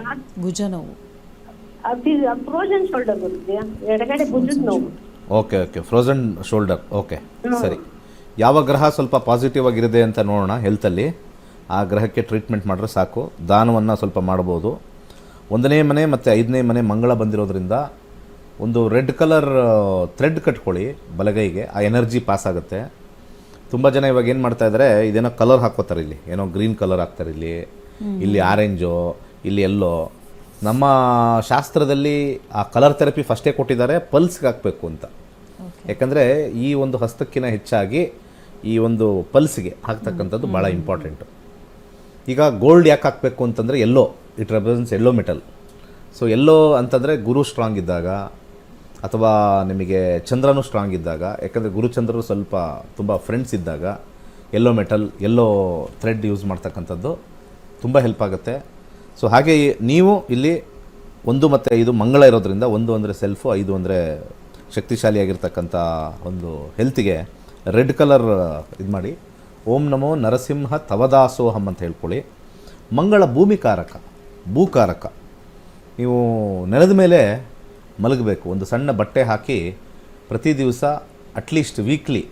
ಭುಜ ನೋವು. ಫ್ರೋಜನ್ ಶೋಲ್ಡರ್ ಬರುತ್ತೆ, ಎಡಗಡೆ ಭುಜದ ನೋವು. Okay, frozen shoulder. ಓಕೆ, ಸರಿ. ಯಾವ ಗ್ರಹ ಸ್ವಲ್ಪ ಪಾಸಿಟಿವ್ ಆಗಿರುತ್ತೆ ಅಂತ ನೋಡೋಣ ಹೆಲ್ತಲ್ಲಿ. ಆ ಗ್ರಹಕ್ಕೆ ಟ್ರೀಟ್ಮೆಂಟ್ ಮಾಡಿದ್ರೆ ಸಾಕು. ದಾನವನ್ನು ಸ್ವಲ್ಪ ಮಾಡ್ಬೋದು. 1ನೇ ಮನೆ ಮತ್ತು 5ನೇ ಮನೆ ಮಂಗಳ ಬಂದಿರೋದ್ರಿಂದ ಒಂದು ರೆಡ್ ಕಲರ್ ಥ್ರೆಡ್ ಕಟ್ಕೊಳ್ಳಿ ಬಲಗೈಗೆ. ಆ ಎನರ್ಜಿ ಪಾಸ್ ಆಗುತ್ತೆ. ತುಂಬ ಜನ ಇವಾಗ ಏನು ಮಾಡ್ತಾ ಇದ್ದಾರೆ, ಇದೇನೋ ಕಲರ್ ಹಾಕೋತಾರೆ. ಇಲ್ಲಿ ಏನೋ ಗ್ರೀನ್ ಕಲರ್ ಹಾಕ್ತಾರೆ, ಇಲ್ಲಿ ಆರೆಂಜು, ಇಲ್ಲಿ ಎಲ್ಲೋ. ನಮ್ಮ ಶಾಸ್ತ್ರದಲ್ಲಿ ಆ ಕಲರ್ ಥೆರಪಿ ಫಸ್ಟೇ ಕೊಟ್ಟಿದ್ದಾರೆ, ಪಲ್ಸ್ಗೆ ಹಾಕಬೇಕು ಅಂತ. ಯಾಕಂದರೆ ಈ ಒಂದು ಹಸ್ತಕ್ಕಿಂತ ಹೆಚ್ಚಾಗಿ ಈ ಒಂದು ಪಲ್ಸ್ಗೆ ಹಾಕ್ತಕ್ಕಂಥದ್ದು ಭಾಳ ಇಂಪಾರ್ಟೆಂಟು. ಈಗ ಗೋಲ್ಡ್ ಯಾಕೆ ಹಾಕಬೇಕು ಅಂತಂದರೆ yellow, it represents yellow metal. So yellow ಅಂತಂದರೆ ಗುರು ಸ್ಟ್ರಾಂಗ್ ಇದ್ದಾಗ, ಅಥವಾ ನಿಮಗೆ ಚಂದ್ರನೂ ಸ್ಟ್ರಾಂಗ್ ಇದ್ದಾಗ, ಯಾಕಂದರೆ ಗುರುಚಂದ್ರರು ಸ್ವಲ್ಪ ತುಂಬ ಫ್ರೆಂಡ್ಸ್ ಇದ್ದಾಗ ಎಲ್ಲೋ ಮೆಟಲ್, ಎಲ್ಲೋ ಥ್ರೆಡ್ ಯೂಸ್ ಮಾಡ್ತಕ್ಕಂಥದ್ದು ತುಂಬ ಹೆಲ್ಪ್ ಆಗುತ್ತೆ. ಸೊ ಹಾಗೆ ನೀವು ಇಲ್ಲಿ 1 ಮತ್ತು 5 ಮಂಗಳ ಇರೋದ್ರಿಂದ 1 ಅಂದರೆ ಸೆಲ್ಫು, 5 ಅಂದರೆ ಶಕ್ತಿಶಾಲಿಯಾಗಿರ್ತಕ್ಕಂಥ ಒಂದು ಹೆಲ್ತಿಗೆ ರೆಡ್ ಕಲರ್ ಇದು ಮಾಡಿ ಓಂ ನಮೋ ನರಸಿಂಹ ತವದಾಸೋಹಂ ಅಂತ ಹೇಳ್ಕೊಳ್ಳಿ. ಮಂಗಳ ಭೂಮಿಕಾರಕ, ಭೂಕಾರಕ. ನೀವು ನೆಲದ ಮೇಲೆ ಮಲಗಬೇಕು, ಒಂದು ಸಣ್ಣ ಬಟ್ಟೆ ಹಾಕಿ ಪ್ರತಿ ದಿವಸ ಅಟ್ಲೀಸ್ಟ್ ವೀಕ್ಲಿ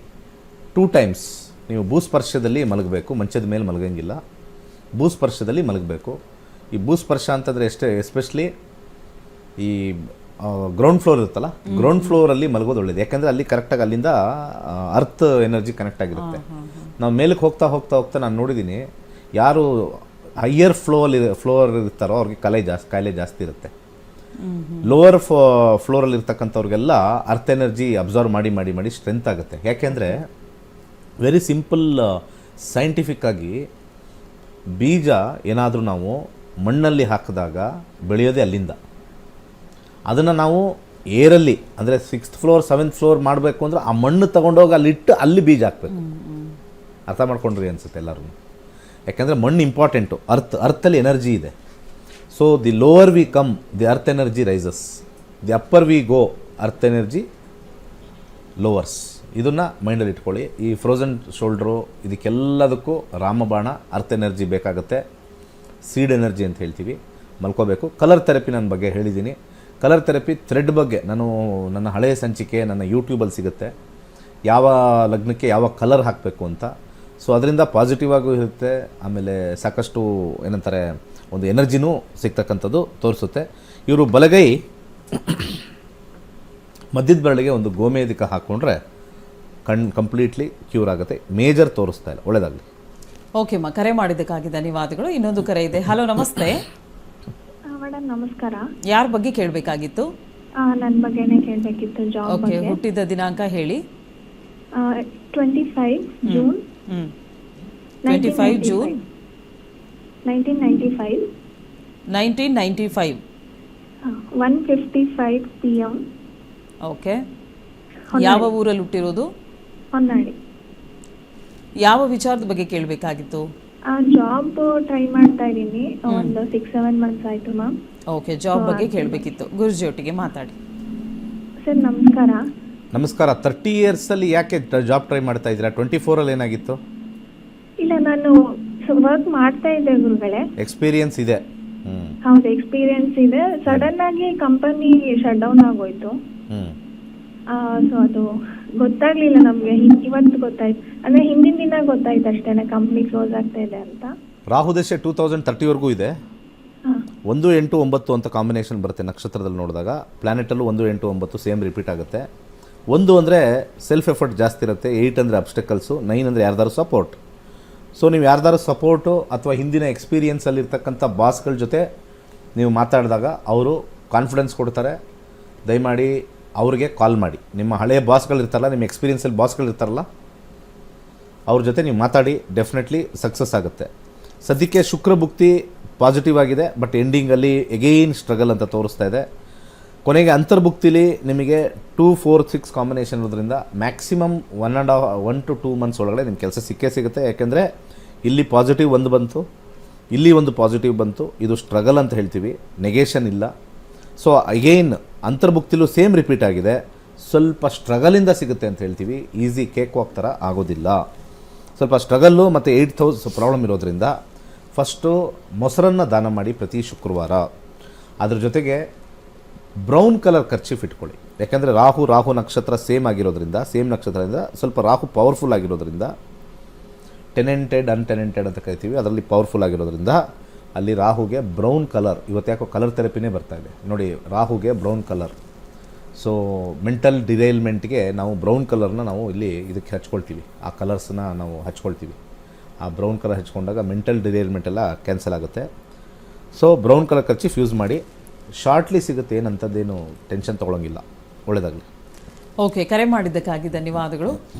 2 ಟೈಮ್ಸ್ ನೀವು ಭೂಸ್ಪರ್ಶದಲ್ಲಿ ಮಲಗಬೇಕು. ಮಂಚದ ಮೇಲೆ ಮಲಗಂಗಿಲ್ಲ, ಭೂಸ್ಪರ್ಶದಲ್ಲಿ ಮಲಗಬೇಕು. ಈ ಭೂಸ್ಪರ್ಶ ಅಂತಂದರೆ ಎಸ್ಪೆಷಲಿ ಈ ಗ್ರೌಂಡ್ ಫ್ಲೋರ್ ಇರುತ್ತಲ್ಲ, ಗ್ರೌಂಡ್ ಫ್ಲೋರಲ್ಲಿ ಮಲಗೋದು ಒಳ್ಳೇದು. ಯಾಕೆಂದರೆ ಅಲ್ಲಿ ಕರೆಕ್ಟಾಗಿ ಅಲ್ಲಿಂದ ಅರ್ತ್ ಎನರ್ಜಿ ಕನೆಕ್ಟ್ ಆಗಿರುತ್ತೆ. ನಾವು ಮೇಲಕ್ಕೆ ಹೋಗ್ತಾ ಹೋಗ್ತಾ ಹೋಗ್ತಾ ನಾನು ನೋಡಿದ್ದೀನಿ, ಯಾರು ಹೈಯರ್ ಫ್ಲೋರ್ ಇರ್ತಾರೋ ಅವ್ರಿಗೆ ಕಾಯಿಲೆ ಜಾಸ್ತಿ ಇರುತ್ತೆ. ಲೋವರ್ ಫ್ಲೋರಲ್ಲಿ ಇರ್ತಕ್ಕಂಥವ್ರಿಗೆಲ್ಲ ಅರ್ತ್ ಎನರ್ಜಿ ಅಬ್ಸರ್ವ್ ಮಾಡಿ ಮಾಡಿ ಮಾಡಿ ಸ್ಟ್ರೆಂತ್ ಆಗುತ್ತೆ. ಯಾಕೆಂದರೆ ವೆರಿ ಸಿಂಪಲ್ ಸೈಂಟಿಫಿಕ್ ಆಗಿ ಬೀಜ ಏನಾದರೂ ನಾವು ಮಣ್ಣಲ್ಲಿ ಹಾಕಿದಾಗ ಬೆಳೆಯೋದೇ ಅಲ್ಲಿಂದ. ಅದನ್ನು ನಾವು ಏರಲ್ಲಿ ಅಂದರೆ 6th ಫ್ಲೋರ್ 7th ಫ್ಲೋರ್ ಮಾಡಬೇಕು ಅಂದರೆ ಆ ಮಣ್ಣು ತೊಗೊಂಡೋಗಿ ಅಲ್ಲಿಟ್ಟು ಅಲ್ಲಿ ಬೀಜ ಹಾಕಬೇಕು. ಅರ್ಥ ಮಾಡ್ಕೊಂಡ್ರಿ ಅನಿಸುತ್ತೆ ಎಲ್ಲರೂ. ಯಾಕೆಂದರೆ ಮಣ್ಣು ಇಂಪಾರ್ಟೆಂಟು. ಅರ್ಥಲ್ಲಿ ಎನರ್ಜಿ ಇದೆ. So the lower we come the earth energy rises, the upper we go earth energy lowers. ಇದನ್ನು ಮೈಂಡಲ್ಲಿ ಇಟ್ಕೊಳ್ಳಿ. ಈ ಫ್ರೋಝನ್ ಶೋಲ್ಡ್ರು ಇದಕ್ಕೆಲ್ಲದಕ್ಕೂ ರಾಮಬಾಣ ಅರ್ತ್ ಎನರ್ಜಿ ಬೇಕಾಗುತ್ತೆ. ಸೀಡ್ ಎನರ್ಜಿ ಅಂತ ಹೇಳ್ತೀವಿ, ಮಲ್ಕೋಬೇಕು. ಕಲರ್ ಥೆರಪಿ ನನ್ನ ಬಗ್ಗೆ ಹೇಳಿದ್ದೀನಿ. ಕಲರ್ ಥೆರಪಿ ಥ್ರೆಡ್ ಬಗ್ಗೆ ನನ್ನ ಹಳೆಯ ಸಂಚಿಕೆ ನನ್ನ ಯೂಟ್ಯೂಬಲ್ಲಿ ಸಿಗುತ್ತೆ, ಯಾವ ಲಗ್ನಕ್ಕೆ ಯಾವ ಕಲರ್ ಹಾಕಬೇಕು ಅಂತ. ಸೊ ಅದರಿಂದ ಪಾಸಿಟಿವ್ ಆಗೂ ಇರುತ್ತೆ, ಆಮೇಲೆ ಸಾಕಷ್ಟು ಏನಂತಾರೆ ಒಂದು ಎನರ್ಜಿನೂ ಸಿಗ್ತಕ್ಕಂಥದ್ದು ತೋರಿಸುತ್ತೆ. ಇವರು ಬಲಗೈ ಮಧ್ಯದ ಬೆರಳಿಗೆ ಒಂದು ಗೋಮೇಧಿಕ ಹಾಕ್ಕೊಂಡ್ರೆ ಕಂಪ್ಲೀಟ್ಲಿ ಕ್ಯೂರ್ ಆಗುತ್ತೆ. ಮೇಜರ್ ತೋರಿಸ್ತಾ ಇಲ್ಲ. ಒಳ್ಳೆಯದಾಗಲಿ. ಓಕೆ ಅಮ್ಮ, ಕರೆ ಮಾಡಿದ್ದಕ್ಕಾಗಿ ಧನ್ಯವಾದಗಳು. ಇನ್ನೊಂದು ಕರೆ ಇದೆ. ಹಲೋ, ನಮಸ್ತೆ ಮೇಡಮ್. ನಮಸ್ಕಾರ. ಯಾರ ಬಗ್ಗೆ ಕೇಳಬೇಕಾಗಿತ್ತು? ನನ್ನ ಬಗ್ಗೆನೇ ಕೇಳಬೇಕಿತ್ತು, ಜಾಬ್ ಓಕೆ, ಬಗ್ಗೆ. ಹುಟ್ಟಿದ ದಿನಾಂಕ ಹೇಳಿ. 25 ಜೂನ್ 25 ಜೂನ್ 1995 1995. 1:55 PM. ಓಕೆ, ಯಾವ ಊರಲ್ಲಿ ಹುಟ್ಟಿರೋದು? ಹೊನ್ನಾಳಿ. ಯಾವ ವಿಚಾರದ ಬಗ್ಗೆ ಕೇಳಬೇಕಾಗಿತ್ತು? ಜಾಬ್ ಟ್ರೈ ಮಾಡ್ತಾ ಇದ್ದೀನಿ, ಒಂದು 6-7 ಮಂತ್ಸ್ ಆಯ್ತು ಮ್ಯಾಮ್. ಓಕೆ, ಜಾಬ್ ಬಗ್ಗೆ ಕೇಳಬೇಕಿತ್ತು. ಗುರುಜಿ ಒಟ್ಟಿಗೆ ಮಾತಾಡಿ. ಸರ್ ನಮಸ್ಕಾರ. ನಮಸ್ಕಾರ. 30 ಇಯರ್ಸಲ್ಲಿ ಯಾಕೆ ಜಾಬ್ ಟ್ರೈ ಮಾಡ್ತಾ ಇದ್ದೀರಾ? 24ಅಲ್ಲಿ ಏನಾಗಿತ್ತು? ಇಲ್ಲ, ನಾನು ವರ್ಕ್ ಮಾಡ್ತಾ ಇದ್ದೆ ಗುರುಗಳೇ. ಎಕ್ಸ್ಪೀರಿಯನ್ಸ್ ಇದೆ. ಹೌದು, ಎಕ್ಸ್ಪೀರಿಯನ್ಸ್ ಇದೆ. ಸಡನ್ ಆಗಿ ಕಂಪನಿ ಶಟ್ ಡೌನ್ ಆಗೋಯ್ತು. ಸೊ ಅದು ಗೊತ್ತಾಗ್ಲಿಲ್ಲ ನಮ್ಗೆ. ಇವತ್ತು ಗೊತ್ತಾಯ್ತು, ಅಂದ್ರೆ ಹಿಂದಿನ ದಿನ ಗೊತ್ತಾಯ್ತು ಅಷ್ಟೇನೆ, ಕಂಪ್ನಿ ಕ್ಲೋಸ್ ಆಗ್ತಾ ಇದೆ ಅಂತ. ರಾಹು ದಶೆ 2030ವರೆಗೂ ಇದೆ. 1, 8, 9 ಅಂತ ಕಾಂಬಿನೇಷನ್ ಬರುತ್ತೆ ನಕ್ಷತ್ರದಲ್ಲಿ ನೋಡಿದಾಗ. ಪ್ಲಾನೆಟಲ್ಲೂ 1, 8, 9 ಸೇಮ್ ರಿಪೀಟ್ ಆಗುತ್ತೆ. 1 ಅಂದರೆ ಸೆಲ್ಫ್ ಎಫರ್ಟ್ ಜಾಸ್ತಿ ಇರುತ್ತೆ, 8 ಅಂದರೆ ಅಬ್ಸ್ಟಕಲ್ಸು, 9 ಅಂದರೆ ಯಾರ್ದಾರು ಸಪೋರ್ಟ್. ಸೊ ನೀವು ಯಾರ್ದಾರು ಸಪೋರ್ಟು ಅಥವಾ ಹಿಂದಿನ ಎಕ್ಸ್ಪೀರಿಯನ್ಸಲ್ಲಿರ್ತಕ್ಕಂಥ ಬಾಸ್ಗಳ ಜೊತೆ ನೀವು ಮಾತಾಡಿದಾಗ ಅವರು ಕಾನ್ಫಿಡೆನ್ಸ್ ಕೊಡ್ತಾರೆ. ದಯಮಾಡಿ ಅವ್ರಿಗೆ ಕಾಲ್ ಮಾಡಿ. ನಿಮ್ಮ ಹಳೆಯ ಬಾಸ್ಗಳಿರ್ತಾರಲ್ಲ, ನಿಮ್ಮ ಎಕ್ಸ್ಪೀರಿಯನ್ಸಲ್ಲಿ ಬಾಸ್ಗಳಿರ್ತಾರಲ್ಲ, ಅವ್ರ ಜೊತೆ ನೀವು ಮಾತಾಡಿ. ಡೆಫಿನೆಟ್ಲಿ ಸಕ್ಸಸ್ ಆಗುತ್ತೆ. ಸದ್ಯಕ್ಕೆ ಶುಕ್ರ ಭುಕ್ತಿ ಪಾಸಿಟಿವ್ ಆಗಿದೆ, ಬಟ್ ಎಂಡಿಂಗಲ್ಲಿ ಎಗೈನ್ ಸ್ಟ್ರಗಲ್ ಅಂತ ತೋರಿಸ್ತಾ ಇದೆ. ಕೊನೆಗೆ ಅಂತರ್ಭುಕ್ತಿಲಿ ನಿಮಗೆ 2, 4, 6 ಕಾಂಬಿನೇಷನ್ ಇರೋದ್ರಿಂದ ಮ್ಯಾಕ್ಸಿಮಮ್ 1 to 2 ಮಂತ್ಸ್ ಒಳಗಡೆ ನಿಮ್ಮ ಕೆಲಸ ಸಿಕ್ಕೇ ಸಿಗುತ್ತೆ. ಯಾಕೆಂದರೆ ಇಲ್ಲಿ ಪಾಸಿಟಿವ್ ಒಂದು ಬಂತು, ಇಲ್ಲಿ ಒಂದು ಪಾಸಿಟಿವ್ ಬಂತು. ಇದು ಸ್ಟ್ರಗಲ್ ಅಂತ ಹೇಳ್ತೀವಿ, ನೆಗೇಷನ್ ಇಲ್ಲ. ಸೊ ಅಗೈನ್ ಅಂತರ್ಭುಕ್ತಿಲೂ ಸೇಮ್ ರಿಪೀಟ್ ಆಗಿದೆ. ಸ್ವಲ್ಪ ಸ್ಟ್ರಗಲಿಂದ ಸಿಗುತ್ತೆ ಅಂತ ಹೇಳ್ತೀವಿ, ಈಸಿ ಕೇಕ್ ವಾಕ್ ಥರ ಆಗೋದಿಲ್ಲ. ಸ್ವಲ್ಪ ಸ್ಟ್ರಗಲ್ಲು ಮತ್ತು 8th ಹೌಸ್ ಪ್ರಾಬ್ಲಮ್ ಇರೋದ್ರಿಂದ ಫಸ್ಟು ಮೊಸರನ್ನು ದಾನ ಮಾಡಿ ಪ್ರತಿ ಶುಕ್ರವಾರ. ಅದ್ರ ಜೊತೆಗೆ ಬ್ರೌನ್ ಕಲರ್ ಕರ್ಚೀಫ್ ಇಟ್ಕೊಳ್ಳಿ. ಯಾಕೆಂದರೆ ರಾಹು ನಕ್ಷತ್ರ ಸೇಮ್ ಆಗಿರೋದ್ರಿಂದ, ಸೇಮ್ ನಕ್ಷತ್ರದಿಂದ ಸ್ವಲ್ಪ ರಾಹು ಪವರ್ಫುಲ್ ಆಗಿರೋದ್ರಿಂದ, ಟೆನೆಂಟೆಡ್ ಅನ್ಟೆನೆಂಟೆಡ್ ಅಂತ ಕರಿತೀವಿ, ಅದರಲ್ಲಿ ಪವರ್ಫುಲ್ ಆಗಿರೋದ್ರಿಂದ ಅಲ್ಲಿ ರಾಹುಗೆ ಬ್ರೌನ್ ಕಲರ್. ಇವತ್ತು ಯಾಕೋ ಕಲರ್ ಥೆರಪಿನೇ ಬರ್ತಾ ಇದೆ ನೋಡಿ, ರಾಹುಗೆ ಬ್ರೌನ್ ಕಲರ್. ಸೊ ಮೆಂಟಲ್ ಡಿರೈಲ್ಮೆಂಟ್ಗೆ ನಾವು ಬ್ರೌನ್ ಕಲರ್ನ ನಾವು ಇಲ್ಲಿ ಇದಕ್ಕೆ ಹಚ್ಕೊಳ್ತೀವಿ, ಆ ಕಲರ್ಸ್ನ ನಾವು ಹಚ್ಕೊಳ್ತೀವಿ. ಆ ಬ್ರೌನ್ ಕಲರ್ ಹಚ್ಕೊಂಡಾಗ ಮೆಂಟಲ್ ಡಿರೈಲ್ಮೆಂಟ್ ಎಲ್ಲ ಕ್ಯಾನ್ಸಲ್ ಆಗುತ್ತೆ. So brown colour kerchief use ಮಾಡಿ. ಶಾರ್ಟ್ಲಿ ಸಿಗುತ್ತೆ, ಏನಂಥದ್ದೇನು ಟೆನ್ಷನ್ ತೊಗೊಳಂಗಿಲ್ಲ. ಒಳ್ಳೆಯದಾಗಲಿ. ಓಕೆ, ಕರೆ ಮಾಡಿದ್ದಕ್ಕಾಗಿ ಧನ್ಯವಾದಗಳು.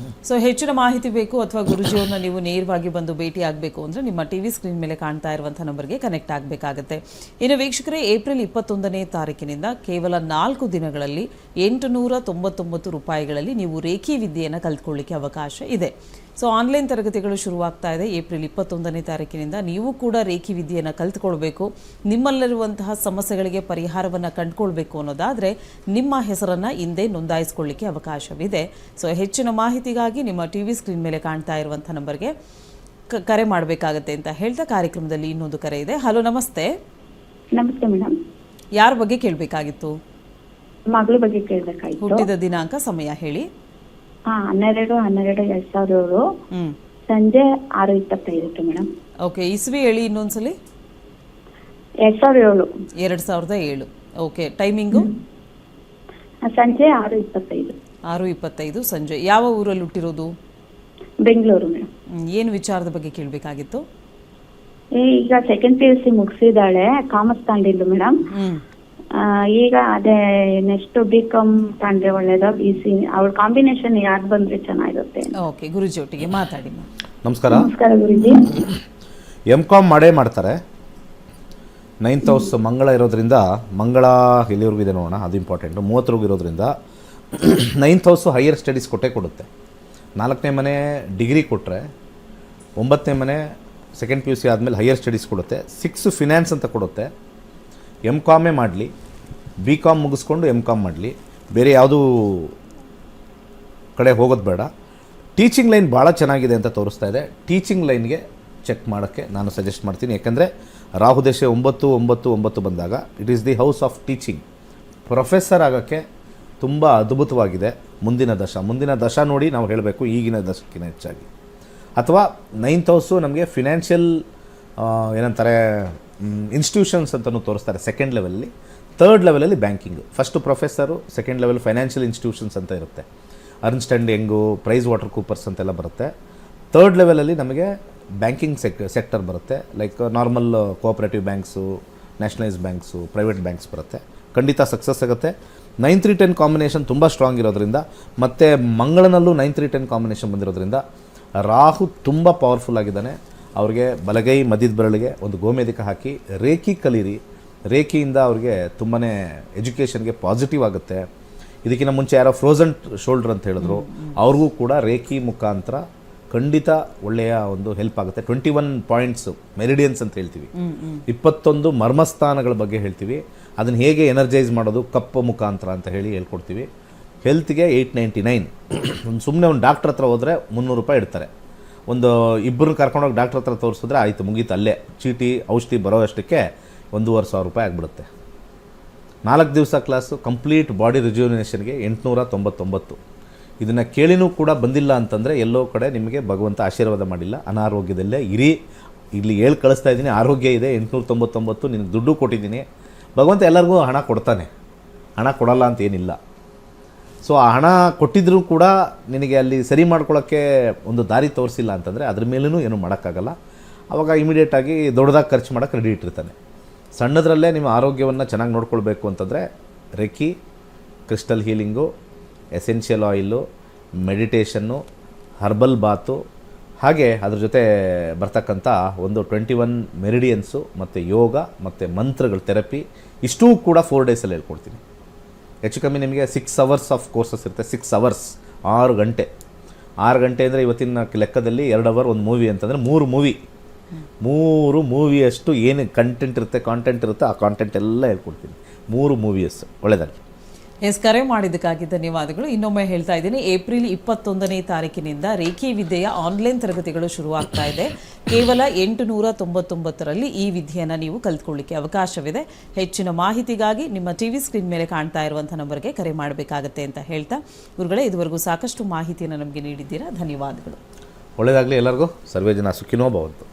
ಸೊ ಹೆಚ್ಚಿನ ಮಾಹಿತಿ ಬೇಕು ಅಥವಾ ಗುರುಜಿಯವ್ರನ್ನ ನೀವು ನೇರವಾಗಿ ಬಂದು ಭೇಟಿ ಆಗಬೇಕು ಅಂದರೆ ನಿಮ್ಮ ಟಿವಿ ಸ್ಕ್ರೀನ್ ಮೇಲೆ ಕಾಣ್ತಾ ಇರುವಂಥ ನಂಬರ್ಗೆ ಕನೆಕ್ಟ್ ಆಗಬೇಕಾಗುತ್ತೆ. ಇನ್ನು ವೀಕ್ಷಕರೇ, ಏಪ್ರಿಲ್ 21ನೇ ತಾರೀಕಿನಿಂದ ಕೇವಲ 4 ದಿನಗಳಲ್ಲಿ 899 ರೂಪಾಯಿಗಳಲ್ಲಿ ನೀವು ರೇಖಿ ವಿದ್ಯೆಯನ್ನು ಕಲ್ತ್ಕೊಳ್ಳಿಕ್ಕೆ ಅವಕಾಶ ಇದೆ. ಸೊ ಆನ್ಲೈನ್ ತರಗತಿಗಳು ಶುರುವಾಗ್ತಾ ಇದೆ ಏಪ್ರಿಲ್ 21ನೇ ತಾರೀಕಿನಿಂದ. ನೀವು ಕೂಡ ರೇಖಿ ವಿದ್ಯೆಯನ್ನು ಕಲ್ತ್ಕೊಳ್ಬೇಕು, ನಿಮ್ಮಲ್ಲಿರುವಂತಹ ಸಮಸ್ಯೆಗಳಿಗೆ ಪರಿಹಾರವನ್ನು ಕಂಡುಕೊಳ್ಬೇಕು ಅನ್ನೋದಾದರೆ ನಿಮ್ಮ ಹೆಸರನ್ನು ಹಿಂದೆ ನೋಂದಾಯಿಸ್ಕೊಳ್ಳಿಕ್ಕೆ ಅವಕಾಶವಿದೆ. ಸೊ ಹೆಚ್ಚಿನ ಮಾಹಿತಿಗಾಗಿ ನಿಮ್ಮ ಟಿ ವಿ ಸ್ಕ್ರೀನ್ ಮೇಲೆ ಕಾಣ್ತಾ ಇರುವಂಥ ನಂಬರ್ಗೆ ಕರೆ ಮಾಡಬೇಕಾಗತ್ತೆ ಅಂತ ಹೇಳ್ತಾ ಕಾರ್ಯಕ್ರಮದಲ್ಲಿ ಇನ್ನೊಂದು ಕರೆ ಇದೆ. ಹಲೋ, ನಮಸ್ತೆ. ನಮಸ್ತೆ ಮೇಡಮ್. ಯಾರ ಬಗ್ಗೆ ಕೇಳಬೇಕಾಗಿತ್ತು? ಮಗಳ ಬಗ್ಗೆ ಕೇಳಬೇಕಾಯ್ತು. ಹುಟ್ಟಿದ ದಿನಾಂಕ, ಸಮಯ ಹೇಳಿ. 12/12/2007 ಸಂಜೆ 6:25 ಮೇಡಮ್. ಓಕೆ, ಇಸ್ವಿ ಹೇಳಿ ಇನ್ನೊಂದ್ಸಲಿ. 2007. 2007. Okay, timing? ಸಂಜೆ 6:25. 6:25 ಸಂಜೆ. ಯಾವ ಊರಲ್ಲಿ ಹುಟ್ಟಿರೋದು? ಬೆಂಗಳೂರು ಮೇಡಮ್. ಏನು ವಿಚಾರದ ಬಗ್ಗೆ ಕೇಳಬೇಕಾಗಿತ್ತು? ಈಗ ಸೆಕೆಂಡ್ PUC ಮುಗಿಸಿದಾಳೆ, ಕಾಮರ್ಸ್ ತಗೊಂಡಿದ್ದು ಮೇಡಮ್. ಈಗ ಅದೇ ನೆಕ್ಸ್ಟ್ BCom ತಗೊಂಡ್ರೆ ಒಳ್ಳೇದ, BC ಅವಳ ಕಾಂಬಿನೇಷನ್ ಯಾರು ಬಂದ್ರೆ ಚೆನ್ನಾಗಿರುತ್ತೆ? ಓಕೆ, ಗುರುಜಿ ಒಟ್ಟಿಗೆ ಮಾತಾಡಿ. ನಮಸ್ಕಾರ. ನಮಸ್ಕಾರ ಗುರುಜಿ. MCom ಮಾಡೇ ಮಾಡ್ತಾರೆ. 9th ಹೌಸ್ ಮಂಗಳ ಇರೋದ್ರಿಂದ, ಮಂಗಳ ಎಲ್ಲಿವರೆಗೂ ಇದೆ ನೋಡೋಣ, ಅದು ಇಂಪಾರ್ಟೆಂಟು. 30ವರೆಗೂ ಇರೋದ್ರಿಂದ 9th ಹೌಸು ಹೈಯರ್ ಸ್ಟಡೀಸ್ ಕೊಡುತ್ತೆ. 4ನೇ ಮನೆ ಡಿಗ್ರಿ ಕೊಟ್ಟರೆ, 9ನೇ ಮನೆ ಸೆಕೆಂಡ್ PUC ಆದಮೇಲೆ ಹೈಯರ್ ಸ್ಟಡೀಸ್ ಕೊಡುತ್ತೆ. 6 ಫಿನಾನ್ಸ್ ಅಂತ ಕೊಡುತ್ತೆ. MComೇ ಮಾಡಲಿ, BCom ಮುಗಿಸ್ಕೊಂಡು MCom ಮಾಡಲಿ, ಬೇರೆ ಯಾವುದೂ ಕಡೆ ಹೋಗೋದು ಬೇಡ. ಟೀಚಿಂಗ್ ಲೈನ್ ಭಾಳ ಚೆನ್ನಾಗಿದೆ ಅಂತ ತೋರಿಸ್ತಾ ಇದೆ. ಟೀಚಿಂಗ್ ಲೈನ್ಗೆ ಚೆಕ್ ಮಾಡೋಕ್ಕೆ ನಾನು ಸಜೆಸ್ಟ್ ಮಾಡ್ತೀನಿ. ಯಾಕೆಂದರೆ ರಾಹು ದೇಶ 9 ಬಂದಾಗ it is the house of teaching. Professor ಆಗೋಕ್ಕೆ ತುಂಬ ಅದ್ಭುತವಾಗಿದೆ ಮುಂದಿನ ದಶ ನೋಡಿ ನಾವು ಹೇಳಬೇಕು, ಈಗಿನ ದಶಕ್ಕಿಂತ ಹೆಚ್ಚಾಗಿ. ಅಥವಾ 9th ಹೌಸು ನಮಗೆ ಫಿನಾನ್ಷಿಯಲ್ ಏನಂತಾರೆ ಇನ್ಸ್ಟಿಟ್ಯೂಷನ್ಸ್ ಅಂತಲೂ ತೋರಿಸ್ತಾರೆ ಸೆಕೆಂಡ್ ಲೆವೆಲಲ್ಲಿ. 3rd ಲೆವೆಲಲ್ಲಿ banking. First professor, second level financial institutions ಅಂತ ಇರುತ್ತೆ. ಅರ್ನ್ಸ್ಟ್ ಆ್ಯಂಡ್ ಯಂಗು, ಪ್ರೈಸ್ ವಾಟರ್ ಕೂಪರ್ಸ್ ಅಂತೆಲ್ಲ ಬರುತ್ತೆ. 3rd ಲೆವೆಲಲ್ಲಿ ನಮಗೆ ಬ್ಯಾಂಕಿಂಗ್ ಸೆಕ್ಟರ್ ಬರುತ್ತೆ. Like normal cooperative banks, nationalise banks, private banks ಬರುತ್ತೆ. ಖಂಡಿತ ಸಕ್ಸಸ್ ಆಗುತ್ತೆ. 9-3-10 ಕಾಂಬಿನೇಷನ್ ತುಂಬ ಸ್ಟ್ರಾಂಗ್ ಇರೋದ್ರಿಂದ, ಮತ್ತು ಮಂಗಳನಲ್ಲೂ 9-3-10 ಕಾಂಬಿನೇಷನ್ ಬಂದಿರೋದ್ರಿಂದ ರಾಹು ತುಂಬ ಪವರ್ಫುಲ್ ಆಗಿದ್ದಾನೆ. ಅವ್ರಿಗೆ ಬಲಗೈ ಮಧ್ಯದ ಬೆರಳಿಗೆ ಒಂದು ಗೋಮೇಧಿಕ ಹಾಕಿ ರೇಖಿ ಕಲೀರಿ. ರೇಖಿಯಿಂದ ಅವ್ರಿಗೆ ತುಂಬಾ ಎಜುಕೇಷನ್ಗೆ ಪಾಸಿಟಿವ್ ಆಗುತ್ತೆ. ಇದಕ್ಕಿಂತ ಮುಂಚೆ ಯಾರೋ ಫ್ರೋಝನ್ ಶೋಲ್ಡರ್ ಅಂತ ಹೇಳಿದ್ರು, ಅವ್ರಿಗೂ ಕೂಡ ರೇಖಿ ಮುಖಾಂತರ ಖಂಡಿತ ಒಳ್ಳೆಯ ಒಂದು ಹೆಲ್ಪ್ ಆಗುತ್ತೆ. 21 ಪಾಯಿಂಟ್ಸು ಮೆರಿಡಿಯನ್ಸ್ ಅಂತ ಹೇಳ್ತೀವಿ, 21 ಮರ್ಮಸ್ಥಾನಗಳ ಬಗ್ಗೆ ಹೇಳ್ತೀವಿ. ಅದನ್ನು ಹೇಗೆ ಎನರ್ಜೈಸ್ ಮಾಡೋದು ಕಪ್ಪು ಮುಖಾಂತರ ಅಂತ ಹೇಳ್ಕೊಡ್ತೀವಿ. ಹೆಲ್ತ್ಗೆ 899. ಸುಮ್ಮನೆ ಒಂದು ಡಾಕ್ಟ್ರ್ ಹತ್ರ ಹೋದರೆ 300 ರೂಪಾಯಿ ಇಡ್ತಾರೆ. ಒಂದು ಇಬ್ಬರನ್ನ ಕರ್ಕೊಂಡೋಗಿ ಡಾಕ್ಟ್ರ್ ಹತ್ರ ತೋರಿಸಿದ್ರೆ ಆಯಿತು, ಮುಗೀತು ಅಲ್ಲೇ. ಚೀಟಿ ಔಷಧಿ ಬರೋ ಅಷ್ಟಕ್ಕೆ 1,500 ರೂಪಾಯಿ ಆಗಿಬಿಡುತ್ತೆ. 4 ದಿವಸ ಕ್ಲಾಸು ಕಂಪ್ಲೀಟ್ ಬಾಡಿ ರಿಜ್ಯೂನೇಷನ್ಗೆ 899. ಇದನ್ನು ಕೇಳಿನೂ ಕೂಡ ಬಂದಿಲ್ಲ ಅಂತಂದರೆ ಎಲ್ಲೋ ಕಡೆ ನಿಮಗೆ ಭಗವಂತ ಆಶೀರ್ವಾದ ಮಾಡಿಲ್ಲ. ಅನಾರೋಗ್ಯದಲ್ಲೇ ಇರಿ. ಇಲ್ಲಿ ಕಳಿಸ್ತಾ ಇದ್ದೀನಿ, ಆರೋಗ್ಯ ಇದೆ, 899 ನಿನಗೆ ದುಡ್ಡು ಕೊಟ್ಟಿದ್ದೀನಿ. ಭಗವಂತ ಎಲ್ಲರಿಗೂ ಹಣ ಕೊಡ್ತಾನೆ, ಹಣ ಕೊಡಲ್ಲ ಅಂತ ಏನಿಲ್ಲ. ಸೊ ಆ ಹಣ ಕೊಟ್ಟಿದ್ರೂ ಕೂಡ ನಿನಗೆ ಅಲ್ಲಿ ಸರಿ ಮಾಡ್ಕೊಳ್ಳೋಕ್ಕೆ ಒಂದು ದಾರಿ ತೋರಿಸಿಲ್ಲ ಅಂತಂದರೆ ಅದ್ರ ಮೇಲೂ ಏನೂ ಮಾಡೋಕ್ಕಾಗಲ್ಲ. ಆವಾಗ ಇಮಿಡಿಯೇಟಾಗಿ ದೊಡ್ಡದಾಗಿ ಖರ್ಚು ಮಾಡೋಕ್ಕೆ ರೆಡಿ ಇಟ್ಟಿರ್ತಾನೆ. ಸಣ್ಣದರಲ್ಲೇ ನಿಮ್ಮ ಆರೋಗ್ಯವನ್ನು ಚೆನ್ನಾಗಿ ನೋಡ್ಕೊಳ್ಬೇಕು ಅಂತಂದರೆ reiki, crystal healing, essential oil, meditation, herbal bath, ಹಾಗೆ ಅದ್ರ ಜೊತೆ ಬರ್ತಕ್ಕಂಥ ಒಂದು 21 ಮೆರಿಡಿಯನ್ಸು ಮತ್ತು ಯೋಗ ಮತ್ತು ಮಂತ್ರಗಳ ಥೆರಪಿ, ಇಷ್ಟೂ ಕೂಡ 4 ಡೇಸಲ್ಲಿ ಹೇಳ್ಕೊಡ್ತೀನಿ. ಹೆಚ್ಚು ಕಮ್ಮಿ ನಿಮಗೆ 6 ಅವರ್ಸ್ ಆಫ್ ಕೋರ್ಸಸ್ ಇರುತ್ತೆ. 6 ಅವರ್ಸ್ 6 ಗಂಟೆ. 6 ಗಂಟೆ ಅಂದರೆ ಇವತ್ತಿನ ಲೆಕ್ಕದಲ್ಲಿ 2 ಅವರ್ ಒಂದು ಮೂವಿ ಅಂತಂದರೆ 3 ಮೂವಿಯಷ್ಟು ಏನು ಕಾಂಟೆಂಟ್ ಇರುತ್ತೆ, ಆ ಕಾಂಟೆಂಟ್ ಎಲ್ಲ ಹೇಳ್ಕೊಡ್ತೀನಿ. 3 ಮೂವಿಯಸ್. ಒಳ್ಳೆಯದಾಗಿ. ಕರೆ ಮಾಡಿದ್ದಕ್ಕಾಗಿ ಧನ್ಯವಾದಗಳು. ಇನ್ನೊಮ್ಮೆ ಹೇಳ್ತಾ ಇದ್ದೀನಿ, ಏಪ್ರಿಲ್ 21ನೇ ತಾರೀಕಿನಿಂದ ರೇಖಿ ವಿದ್ಯೆಯ ಆನ್ಲೈನ್ ತರಗತಿಗಳು ಶುರುವಾಗ್ತಾ ಇದೆ. ಕೇವಲ 899ರಲ್ಲಿ ಈ ವಿದ್ಯೆಯನ್ನು ನೀವು ಕಲ್ತ್ಕೊಳ್ಳಿಕ್ಕೆ ಅವಕಾಶವಿದೆ. ಹೆಚ್ಚಿನ ಮಾಹಿತಿಗಾಗಿ ನಿಮ್ಮ ಟಿವಿ ಸ್ಕ್ರೀನ್ ಮೇಲೆ ಕಾಣ್ತಾ ಇರುವಂಥ ನಂಬರ್ಗೆ ಕರೆ ಮಾಡಬೇಕಾಗತ್ತೆ ಅಂತ ಹೇಳ್ತಾ, ಗುರುಗಳೇ ಇದುವರೆಗೂ ಸಾಕಷ್ಟು ಮಾಹಿತಿಯನ್ನು ನಮಗೆ ನೀಡಿದ್ದೀರಾ, ಧನ್ಯವಾದಗಳು. ಒಳ್ಳೆಯದಾಗಲಿ ಎಲ್ಲರಿಗೂ. ಸರ್ವೇ ಜನ ಸುಖಿನೋ ಭವಂತು.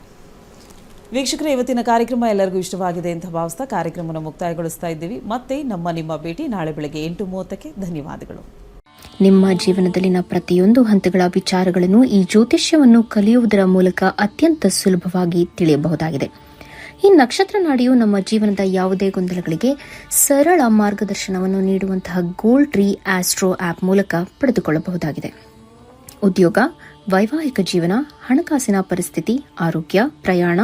ವೀಕ್ಷಕರೇ, ಇವತ್ತಿನ ಕಾರ್ಯಕ್ರಮ ಎಲ್ಲರಿಗೂ ಇಷ್ಟವಾಗಿದೆ ಅಂತ ಭಾವಿಸ್ತಾ ಕಾರ್ಯಕ್ರಮವನ್ನು ಮುಕ್ತಾಯಗೊಳಿಸ್ತಾ ಇದ್ದೀವಿ. ಮತ್ತೆ ನಿಮ್ಮ ಭೇಟಿ ನಾಳೆ ಬೆಳಗ್ಗೆ 8:30ಕ್ಕೆ. ಧನ್ಯವಾದಗಳು. ನಿಮ್ಮ ಜೀವನದಲ್ಲಿನ ಪ್ರತಿಯೊಂದು ಹಂತಗಳ ವಿಚಾರಗಳನ್ನು ಈ ಜ್ಯೋತಿಷ್ಯವನ್ನು ಕಲಿಯುವುದರ ಮೂಲಕ ಅತ್ಯಂತ ಸುಲಭವಾಗಿ ತಿಳಿಯಬಹುದಾಗಿದೆ. ಈ ನಕ್ಷತ್ರ ನಾಡಿಯು ನಮ್ಮ ಜೀವನದ ಯಾವುದೇ ಗೊಂದಲಗಳಿಗೆ ಸರಳ ಮಾರ್ಗದರ್ಶನವನ್ನು ನೀಡುವಂತಹ ಗೋಲ್ಡ್ ಟ್ರೀ ಆಸ್ಟ್ರೋ ಆಪ್ ಮೂಲಕ ಪಡೆದುಕೊಳ್ಳಬಹುದಾಗಿದೆ. ಉದ್ಯೋಗ, ವೈವಾಹಿಕ ಜೀವನ, ಹಣಕಾಸಿನ ಪರಿಸ್ಥಿತಿ, ಆರೋಗ್ಯ, ಪ್ರಯಾಣ,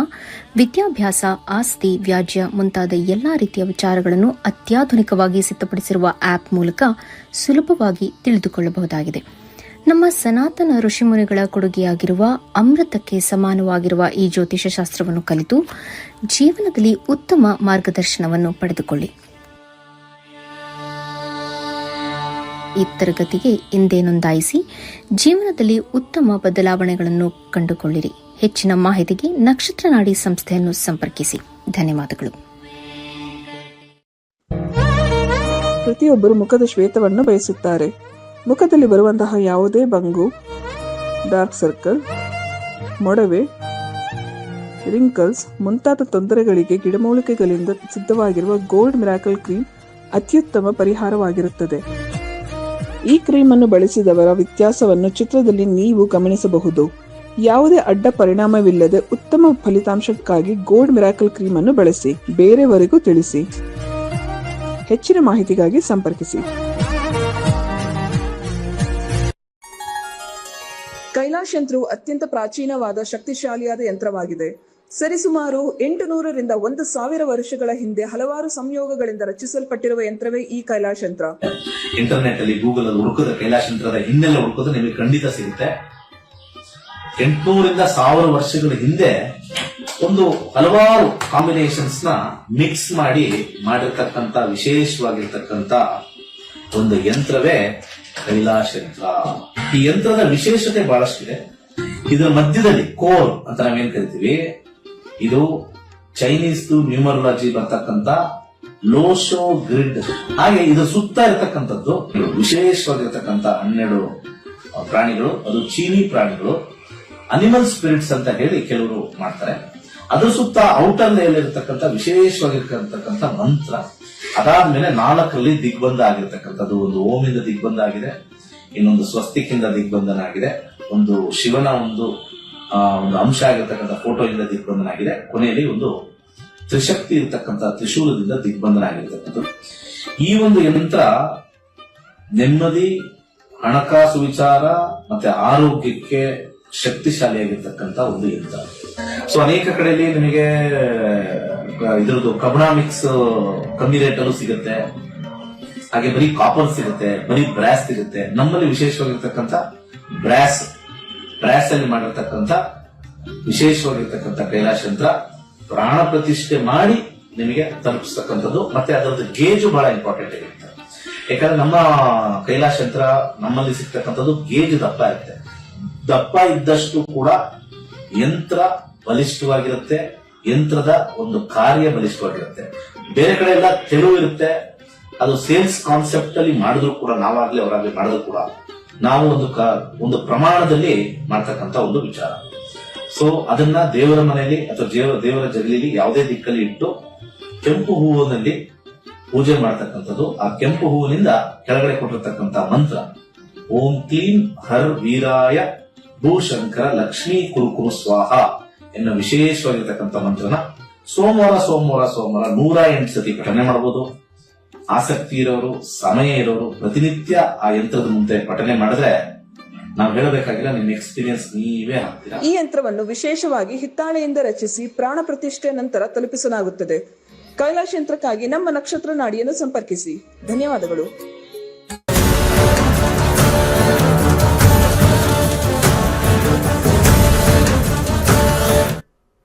ವಿದ್ಯಾಭ್ಯಾಸ, ಆಸ್ತಿ, ವ್ಯಾಜ್ಯ ಮುಂತಾದ ಎಲ್ಲಾ ರೀತಿಯ ವಿಚಾರಗಳನ್ನು ಅತ್ಯಾಧುನಿಕವಾಗಿ ಸಿದ್ಧಪಡಿಸಿರುವ ಆಪ್ ಮೂಲಕ ಸುಲಭವಾಗಿ ತಿಳಿದುಕೊಳ್ಳಬಹುದಾಗಿದೆ. ನಮ್ಮ ಸನಾತನ ಋಷಿಮುನಿಗಳ ಕೊಡುಗೆಯಾಗಿರುವ ಅಮೃತಕ್ಕೆ ಸಮಾನವಾಗಿರುವ ಈ ಜ್ಯೋತಿಷ್ಯ ಶಾಸ್ತ್ರವನ್ನು ಕಲಿತು ಜೀವನದಲ್ಲಿ ಉತ್ತಮ ಮಾರ್ಗದರ್ಶನವನ್ನು ಪಡೆದುಕೊಳ್ಳಿ. ಈ ತರಗತಿಗೆ ಇಂದೇ ನೋಂದಾಯಿಸಿ ಜೀವನದಲ್ಲಿ ಉತ್ತಮ ಬದಲಾವಣೆಗಳನ್ನು ಕಂಡುಕೊಳ್ಳಿರಿ. ಹೆಚ್ಚಿನ ಮಾಹಿತಿಗೆ ನಕ್ಷತ್ರ ನಾಡಿ ಸಂಸ್ಥೆಯನ್ನು ಸಂಪರ್ಕಿಸಿ. ಧನ್ಯವಾದಗಳು. ಪ್ರತಿಯೊಬ್ಬರು ಮುಖದ ಶ್ವೇತವನ್ನು ಬಯಸುತ್ತಾರೆ. ಮುಖದಲ್ಲಿ ಬರುವಂತಹ ಯಾವುದೇ ಬಂಗು, ಡಾರ್ಕ್ ಸರ್ಕಲ್, ಮೊಡವೆ, ರಿಂಕಲ್ಸ್ ಮುಂತಾದ ತೊಂದರೆಗಳಿಗೆ ಗಿಡಮೂಲಿಕೆಗಳಿಂದ ಸಿದ್ಧವಾಗಿರುವ ಗೋಲ್ಡ್ ಮಿರಾಕಲ್ ಕ್ರೀಮ್ ಅತ್ಯುತ್ತಮ ಪರಿಹಾರವಾಗಿರುತ್ತದೆ. ಈ ಕ್ರೀಮ್ ಅನ್ನು ಬಳಸಿದವರ ವ್ಯತ್ಯಾಸವನ್ನು ಚಿತ್ರದಲ್ಲಿ ನೀವು ಗಮನಿಸಬಹುದು. ಯಾವುದೇ ಅಡ್ಡ ಪರಿಣಾಮವಿಲ್ಲದೆ ಉತ್ತಮ ಫಲಿತಾಂಶಕ್ಕಾಗಿ ಗೋಲ್ಡ್ ಮಿರಾಕಲ್ ಕ್ರೀಮ್ ಅನ್ನು ಬಳಸಿ. ಬೇರೆಯವರಿಗೂ ತಿಳಿಸಿ. ಹೆಚ್ಚಿನ ಮಾಹಿತಿಗಾಗಿ ಸಂಪರ್ಕಿಸಿ. ಕೈಲಾಶ್ ಯಂತ್ರವು ಅತ್ಯಂತ ಪ್ರಾಚೀನವಾದ ಶಕ್ತಿಶಾಲಿಯಾದ ಯಂತ್ರವಾಗಿದೆ. ಸರಿಸುಮಾರು 800 ರಿಂದ 1000 ವರ್ಷಗಳ ಹಿಂದೆ ಹಲವಾರು ಸಂಯೋಗಗಳಿಂದ ರಚಿಸಲ್ಪಟ್ಟಿರುವ ಯಂತ್ರವೇ ಈ ಕೈಲಾಶ್ ಯಂತ್ರ. ಇಂಟರ್ನೆಟ್ ಅಲ್ಲಿ ಗೂಗಲ್ ಅಲ್ಲಿ ಹುಡುಕದ ಕೈಲಾಶ್ ಯಂತ್ರದ ಹಿನ್ನೆಲೆ ಹುಡುಕೋದು ನಿಮಗೆ ಖಂಡಿತ ಸಿಗುತ್ತೆ. 800 ರಿಂದ 1000 ವರ್ಷಗಳ ಹಿಂದೆ ಒಂದು ಹಲವಾರು ಕಾಂಬಿನೇಷನ್ಸ್ ನ ಮಿಕ್ಸ್ ಮಾಡಿರ್ತಕ್ಕಂಥ ವಿಶೇಷವಾಗಿರ್ತಕ್ಕಂಥ ಒಂದು ಯಂತ್ರವೇ ಕೈಲಾಶ್ ಯಂತ್ರ. ಈ ಯಂತ್ರದ ವಿಶೇಷತೆ ಬಹಳಷ್ಟಿದೆ. ಇದರ ಮಧ್ಯದಲ್ಲಿ ಕೋರ್ ಅಂತ ನಾವೇನ್ ಕರಿತೀವಿ, ಇದು ಚೈನೀಸ್ ನ್ಯೂಮರಾಲಜಿ ಬರ್ತಕ್ಕಂಥ ಲೋಶೋ ಗ್ರಿಡ್. ಹಾಗೆ ಇದರ ಸುತ್ತ ಇರತಕ್ಕಂಥದ್ದು ವಿಶೇಷವಾಗಿರ್ತಕ್ಕಂಥ 12 ಪ್ರಾಣಿಗಳು. ಅದು ಚೀನಿ ಪ್ರಾಣಿಗಳು, ಅನಿಮಲ್ ಸ್ಪಿರಿಟ್ಸ್ ಅಂತ ಹೇಳಿ ಕೆಲವರು ಮಾಡ್ತಾರೆ. ಅದ್ರ ಸುತ್ತ ಔಟರ್ ಲೇಯರ್ ಇರತಕ್ಕಂಥ ವಿಶೇಷವಾಗಿರ್ತಕ್ಕಂಥ ಮಂತ್ರ. ಅದಾದ್ಮೇಲೆ 4ರಲ್ಲಿ ದಿಗ್ಬಂಧ ಆಗಿರ್ತಕ್ಕಂಥದ್ದು. ಒಂದು ಓಮಿಂದ ದಿಗ್ಬಂಧ ಆಗಿದೆ, ಇನ್ನೊಂದು ಸ್ವಸ್ತಿಕಿಂದ ದಿಗ್ಬಂಧನ ಆಗಿದೆ, ಒಂದು ಶಿವನ ಒಂದು ಅಂಶ ಆಗಿರ್ತಕ್ಕಂಥ ಫೋಟೋಯಿಂದ ದಿಗ್ಬಂಧನ ಆಗಿದೆ, ಕೊನೆಯಲ್ಲಿ ಒಂದು ತ್ರಿಶಕ್ತಿ ಇರ್ತಕ್ಕಂಥ ತ್ರಿಶೂಲದಿಂದ ದಿಗ್ಬಂಧನ ಆಗಿರ್ತಕ್ಕಂಥದ್ದು. ಈ ಒಂದು ಯಂತ್ರ ನೆಮ್ಮದಿ, ಹಣಕಾಸು ವಿಚಾರ ಮತ್ತೆ ಆರೋಗ್ಯಕ್ಕೆ ಶಕ್ತಿಶಾಲಿಯಾಗಿರ್ತಕ್ಕಂಥ ಒಂದು ಯಂತ್ರ. ಸೊ ಅನೇಕ ಕಡೆಯಲ್ಲಿ ನಿಮಗೆ ಇದ್ರದ್ದು ಕಬ್ಣ ಮಿಕ್ಸ್ ಕಮ್ಮಿ ರೇಟ್ ಅಲ್ಲೂ ಸಿಗುತ್ತೆ. ಹಾಗೆ ಬರೀ ಕಾಪರ್ ಸಿಗುತ್ತೆ, ಬರೀ ಬ್ರಾಸ್ ಸಿಗುತ್ತೆ. ನಮ್ಮಲ್ಲಿ ವಿಶೇಷವಾಗಿರ್ತಕ್ಕಂಥ ಬ್ರಾಸ್ ಅಲ್ಲಿ ಮಾಡಿರ್ತಕ್ಕಂಥ ವಿಶೇಷವಾಗಿರ್ತಕ್ಕಂಥ ಕೈಲಾಶ್ ಯಂತ್ರ ಪ್ರಾಣ ಪ್ರತಿಷ್ಠೆ ಮಾಡಿ ನಿಮಗೆ ತಲುಪಿಸ್ತಕ್ಕಂಥದ್ದು. ಮತ್ತೆ ಅದರದ್ದು ಗೇಜು ಬಹಳ ಇಂಪಾರ್ಟೆಂಟ್ ಆಗಿರುತ್ತೆ. ಯಾಕಂದ್ರೆ ನಮ್ಮ ಕೈಲಾಶ್ ಯಂತ್ರ ನಮ್ಮಲ್ಲಿ ಸಿಗ್ತಕ್ಕಂಥದ್ದು ಗೇಜ್ ದಪ್ಪ ಇರುತ್ತೆ. ದಪ್ಪ ಇದ್ದಷ್ಟು ಕೂಡ ಯಂತ್ರ ಬಲಿಷ್ಠವಾಗಿರುತ್ತೆ, ಯಂತ್ರದ ಒಂದು ಕಾರ್ಯ ಬಲಿಷ್ಠವಾಗಿರುತ್ತೆ. ಬೇರೆ ಕಡೆ ಎಲ್ಲ ತೆಳು ಇರುತ್ತೆ. ಅದು ಸೇಲ್ಸ್ ಕಾನ್ಸೆಪ್ಟ್ ಅಲ್ಲಿ ಮಾಡಿದ್ರು ಕೂಡ, ನಾವಾಗ್ಲಿ ಅವರಾಗ್ಲಿ ಮಾಡಿದ್ರು ಕೂಡ ನಾವು ಒಂದು ಪ್ರಮಾಣದಲ್ಲಿ ಮಾಡ್ತಕ್ಕಂಥ ಒಂದು ವಿಚಾರ. ಸೊ ಅದನ್ನ ದೇವರ ಮನೆಯಲ್ಲಿ ಅಥವಾ ದೇವರ ಜಗಲಿಲಿ ಯಾವುದೇ ದಿಕ್ಕಲ್ಲಿ ಇಟ್ಟು ಕೆಂಪು ಹೂವಿನಲ್ಲಿ ಪೂಜೆ ಮಾಡ್ತಕ್ಕಂಥದ್ದು. ಆ ಕೆಂಪು ಹೂವಿನಿಂದ ಕೆಳಗಡೆ ಕೊಟ್ಟಿರ್ತಕ್ಕಂಥ ಮಂತ್ರ ಓಂ ಕ್ಲೀಂ ಹರ್ ವೀರಾಯ ಭೂಶಂಕರ ಲಕ್ಷ್ಮೀ ಕುರುಕುರು ಸ್ವಾಹ ಎನ್ನುವ ವಿಶೇಷವಾಗಿರ್ತಕ್ಕಂಥ ಮಂತ್ರನ ಸೋಮವಾರ 108 ಸತಿ ಪಠನೆ ಮಾಡಬಹುದು. ಆಸಕ್ತಿ ಇರೋರು, ಸಮಯ ಇರೋರು ಪ್ರತಿನಿತ್ಯ ಆ ಯಂತ್ರದ ಮುಂದೆ ಪಠನೆ ಮಾಡಿದ್ರೆ ನಾವು ಹೇಳಬೇಕಾಗಿಲ್ಲ, ನಿಮ್ಮ ಎಕ್ಸ್ಪೀರಿಯನ್ಸ್ ನೀವೇ ಹಾಕ್ತೀರಾ. ಈ ಯಂತ್ರವನ್ನು ವಿಶೇಷವಾಗಿ ಹಿತ್ತಾಳೆಯಿಂದ ರಚಿಸಿ ಪ್ರಾಣ ಪ್ರತಿಷ್ಠೆ ನಂತರ ತಲುಪಿಸಲಾಗುತ್ತದೆ. ಕೈಲಾಶ್ ಯಂತ್ರಕ್ಕಾಗಿ ನಮ್ಮ ನಕ್ಷತ್ರ ನಾಡಿಯನ್ನು ಸಂಪರ್ಕಿಸಿ. ಧನ್ಯವಾದಗಳು.